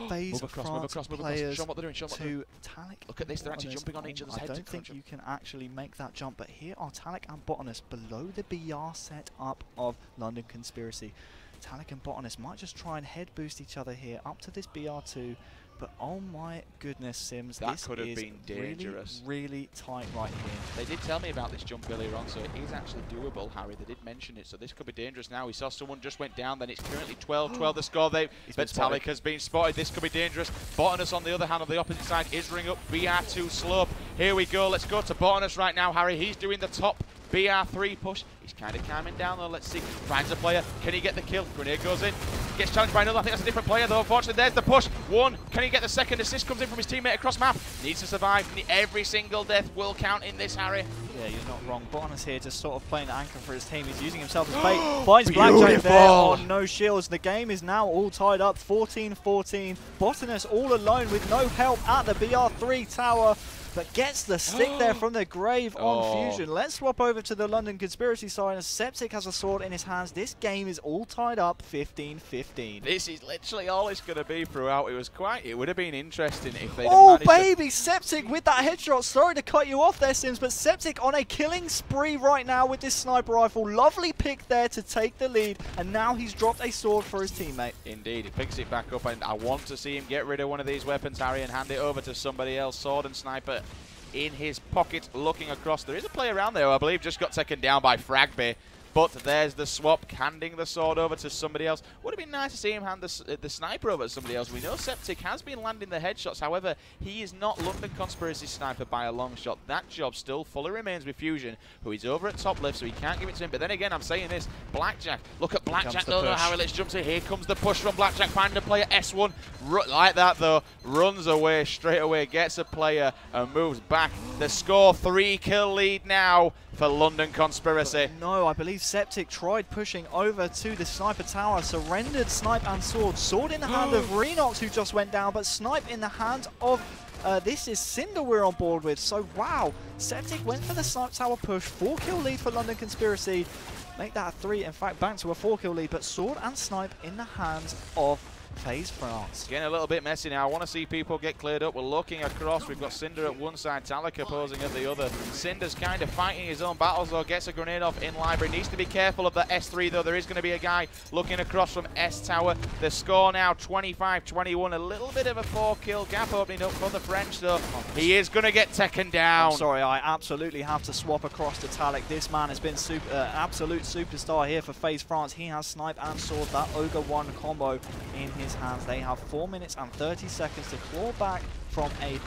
Faze France players Show them what they're doing. Show them what they're doing. to Talek. Look at this, they're actually jumping on each other's heads. I don't think you can actually make that jump, but here are Talek and Botanist below the BR setup of London Conspiracy. Talek and Botanist might just try and head boost each other here up to this BR2. But oh my goodness, Sims, that could have been dangerous. Really, really tight right here. They did tell me about this jump earlier on, so it is actually doable, Harry. They did mention it, so this could be dangerous now. We saw someone just went down, then it's currently 12-12 the score. But Talek has been spotted. This could be dangerous. Botanist, on the other hand, on the opposite side, is ring up BR2 slope. Here we go. Let's go to Botanist right now, Harry. He's doing the top BR3 push. He's kind of calming down though. Let's see. Finds a player. Can he get the kill? Grenade goes in. Gets challenged by another. I think that's a different player, though. Unfortunately, there's the push. One. Can he get the second assist? Comes in from his teammate across map. Needs to survive. Every single death will count in this, Harry. Yeah, you're not wrong. Botanist here just sort of playing the anchor for his team. He's using himself as bait. Finds Blackjack there on no shields. The game is now all tied up. 14-14. Botanist all alone with no help at the BR3 tower. But gets the stick there from the grave on Fusion. Let's swap over to the London Conspiracy side. As Septic has a sword in his hands. This game is all tied up 15-15. This is literally all it's going to be throughout. It would have been interesting if they baby, Septic with that headshot. Sorry to cut you off there, Sims, but Septic on a killing spree right now with this sniper rifle. Lovely pick there to take the lead, and now he's dropped a sword for his teammate. Indeed, he picks it back up, and I want to see him get rid of one of these weapons, Harry, and hand it over to somebody else. Sword and sniper in his pocket, looking across. There is a player around there who I believe just got taken down by Fragby. But there's the swap, handing the sword over to somebody else. Would have been nice to see him hand the sniper over to somebody else. We know Septic has been landing the headshots. However, he is not London Conspiracy sniper by a long shot. That job still fully remains with Fusion, who is over at top left, so he can't give it to him. But then again, I'm saying this, Blackjack. Look at Blackjack. No, Harry, let's jump to. Here comes the push from Blackjack. Finding a player, S1. Like that, though. Runs away, straight away. Gets a player and moves back. The score, 3-kill lead now for London Conspiracy. But no, I believe Septic tried pushing over to the sniper tower, surrendered snipe and sword. Sword in the hand of Renox, who just went down, but snipe in the hand of this is Cinder we're on board with. So wow, Septic went for the snipe tower push. 4-kill lead for London Conspiracy. Make that a 3, in fact back to a 4-kill lead, but sword and snipe in the hands of Faze France. Getting a little bit messy now. I want to see people get cleared up. We're looking across. We've got Cinder at one side, Talik opposing at the other. Cinder's kind of fighting his own battles, though. Gets a grenade off in library. Needs to be careful of the S3, though. There is going to be a guy looking across from S Tower. The score now 25-21. A little bit of a 4-kill gap opening up for the French, though. He is going to get taken down. I'm sorry, I absolutely have to swap across to Talik. This man has been absolute superstar here for Faze France. He has snipe and sword. That Ogre 1 combo in his hands. They have 4 minutes and 30 seconds to claw back from a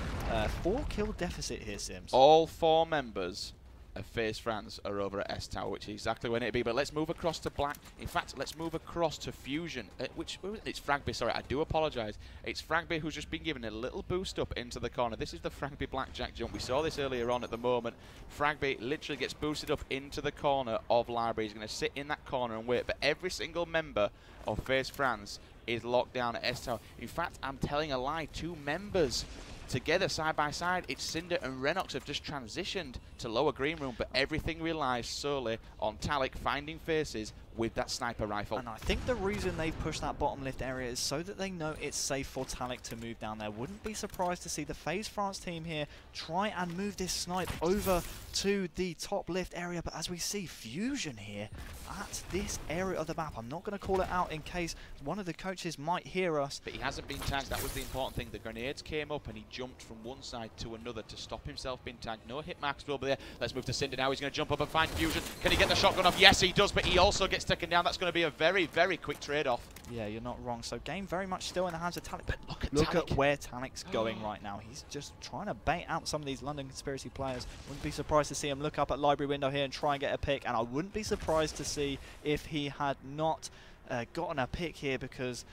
4-kill deficit here, Sims. All 4 members of Faze France are over at S Tower, which is exactly when it'd be. But let's move across to Black. In fact, let's move across to Fusion, it's Fragby. Sorry, I do apologise. It's Fragby who's just been given a little boost up into the corner. This is the Fragby Blackjack jump. We saw this earlier on. At the moment, Fragby literally gets boosted up into the corner of library. He's going to sit in that corner and wait. But every single member of Faze France is locked down at S Tower. In fact, I'm telling a lie. 2 members together side by side. It's Cinder and Renox have just transitioned to lower green room, but everything relies solely on Talik finding faces with that sniper rifle. And I think the reason they've pushed that bottom lift area is so that they know it's safe for Talik to move down there. Wouldn't be surprised to see the Faze France team here try and move this snipe over to the top lift area, but as we see Fusion here at this area of the map, I'm not going to call it out in case one of the coaches might hear us. But he hasn't been tagged. That was the important thing. The grenades came up and he jumped from one side to another to stop himself being tagged. No hit marks will be there. Let's move to Cinder now. He's going to jump up and find Fusion. Can he get the shotgun off? Yes, he does, but he also gets taken down. That's going to be a very, very quick trade-off. Yeah, you're not wrong. So game very much still in the hands of Talik. But look at where Talik's going right now. He's just trying to bait out some of these London Conspiracy players. Wouldn't be surprised to see him look up at library window here and try and get a pick. And I wouldn't be surprised to see if he had not gotten a pick here, because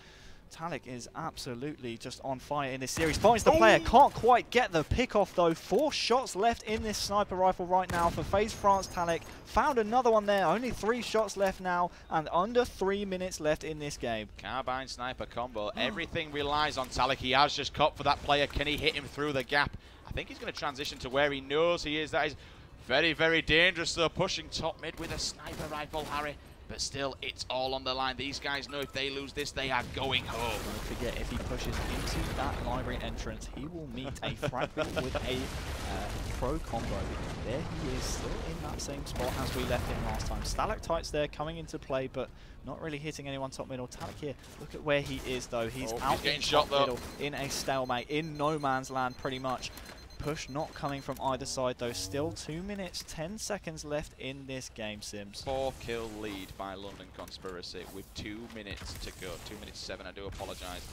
Talik is absolutely just on fire in this series. Finds the player, can't quite get the pick off though. 4 shots left in this sniper rifle right now for Faze France. Talik found another one there. Only 3 shots left now and under 3 minutes left in this game. Carbine sniper combo. Everything relies on Talik. He has just caught for that player. Can he hit him through the gap? I think he's going to transition to where he knows he is. That is very, very dangerous though. Pushing top mid with a sniper rifle, Harry. But still, it's all on the line. These guys know if they lose this, they are going home. Don't forget, if he pushes into that library entrance, he will meet a fragment with a pro combo. There he is, still in that same spot as we left him last time. Stalactites there coming into play, but not really hitting anyone top middle. Talik here, look at where he is though. He's out getting in shot top middle, in a stalemate, in no man's land pretty much. Push not coming from either side though. Still 2 minutes, 10 seconds left in this game, Sims. 4-kill lead by London Conspiracy with 2 minutes to go. 2 minutes 7, I do apologise.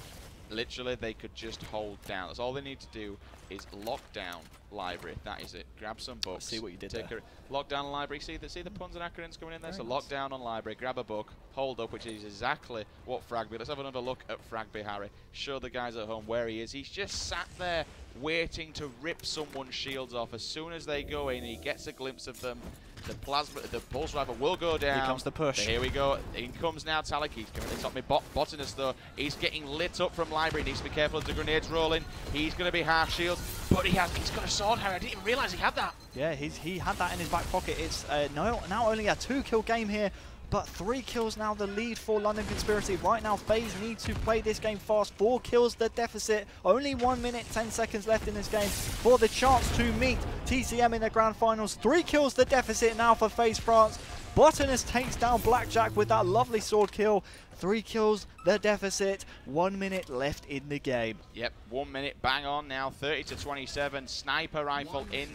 Literally, they could just hold down. That's all they need to do. is Lockdown Library. That is it. Grab some books. See what you did there. Lockdown Library. See the puns and acronyms coming in there? Very so nice. Lockdown on Library. Grab a book. Hold up, which is exactly what Fragby. Let's have another look at Fragby, Harry. Show the guys at home where he is. He's just sat there waiting to rip someone's shields off. As soon as they go in, he gets a glimpse of them. The pulse rifle will go down. Here comes the push. Here we go. In comes now Talik. He's coming to the top mid. Botanist though. He's getting lit up from Library. Needs to be careful as the grenades rolling. He's going to be half shield, but he's got a sword, Harry. I didn't even realise he had that. Yeah, he had that in his back pocket. It's now only a 2-kill game here, but 3 kills now the lead for London Conspiracy. Right now, Faze need to play this game fast. 4 kills the deficit. Only 1 minute, 10 seconds left in this game for the chance to meet TCM in the grand finals. 3 kills the deficit now for Faze France. Botanist takes down Blackjack with that lovely sword kill. 3 kills, the deficit, 1 minute left in the game. Yep, 1 minute, bang on now, 30-27. Sniper rifle in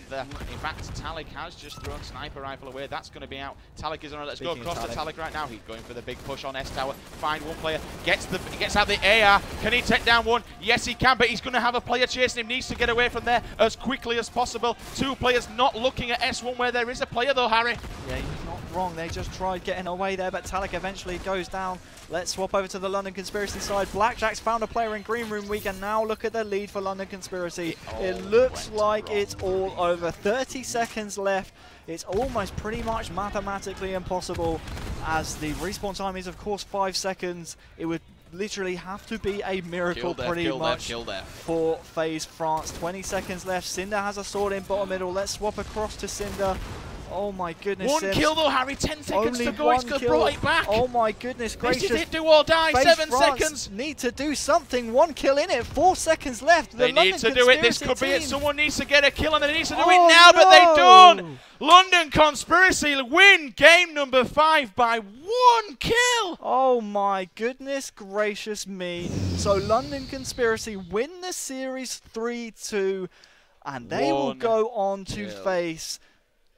fact, Talik has just thrown sniper rifle away. That's going to be out. Talik is on it. Let's go across to Talik right now. He's going for the big push on S-Tower. Find one player, gets out the AR. Can he take down one? Yes, he can, but he's going to have a player chasing him. Needs to get away from there as quickly as possible. 2 players not looking at S1 where there is a player though, Harry. Yeah, he's not wrong. They just tried getting away there, but Talik eventually goes down. Let's swap over to the London Conspiracy side. Blackjack's found a player in Green Room. We can now look at the lead for London Conspiracy. It looks like it's all over. 30 seconds left. It's almost pretty much mathematically impossible, as the respawn time is, of course, 5 seconds. It would literally have to be a miracle pretty much for Faze France. 20 seconds left. Cinder has a sword in bottom middle. Let's swap across to Cinder. Oh my goodness. 1 kill though, Harry. 10 seconds to go. He's brought it back. Oh my goodness gracious. This is it, do or die. Faze 7 France seconds. Need to do something. 1 kill in it. 4 seconds left. They need to do it. This could be it. team. Someone needs to get a kill and they need to do it now, but they don't. London Conspiracy win game number 5 by 1 kill. Oh my goodness gracious me. So London Conspiracy win the series 3-2, and they will go on to face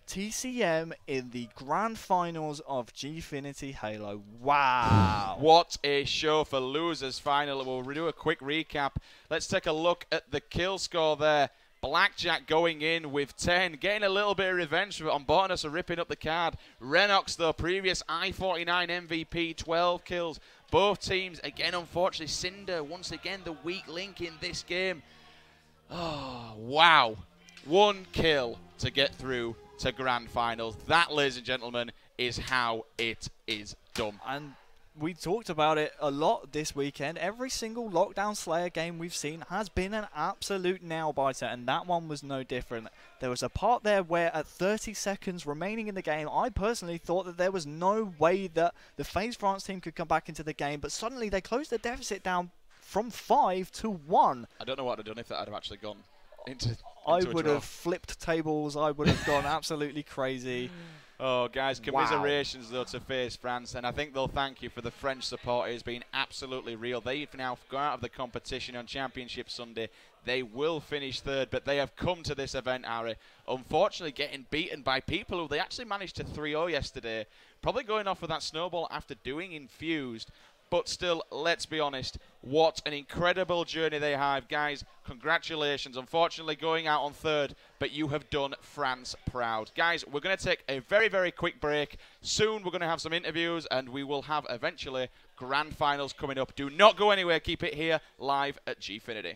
TCM in the grand finals of Gfinity Halo. Wow. What a show for losers final. We'll do a quick recap. Let's take a look at the kill score there. Blackjack going in with 10, getting a little bit of revenge on Botanus, ripping up the card. Renox, though, previous I-49 MVP, 12 kills. Both teams, again, unfortunately, Cinder, once again, the weak link in this game. Oh, wow. 1 kill to get through to grand finals. That, ladies and gentlemen, is how it is done. And we talked about it a lot this weekend. Every single Lockdown Slayer game we've seen has been an absolute nail-biter, and that one was no different. There was a part there where at 30 seconds remaining in the game, I personally thought that there was no way that the FaZe France team could come back into the game, but suddenly they closed the deficit down from 5 to 1. I don't know what I'd have done if that had actually gone into I would have flipped tables. I would have gone absolutely crazy. Oh, guys, commiserations, though, to FaZe France, and I think they'll thank you for the French support. It has been absolutely real. They've now gone out of the competition on Championship Sunday. They will finish 3rd, but they have come to this event, Harry, unfortunately getting beaten by people who they actually managed to 3-0 yesterday. Probably going off with that snowball after doing Infused. But still, let's be honest, what an incredible journey they have. Guys, congratulations. Unfortunately, going out on 3rd, but you have done France proud. Guys, we're going to take a very, very quick break. Soon, we're going to have some interviews, and we will have, eventually, grand finals coming up. Do not go anywhere. Keep it here, live at Gfinity.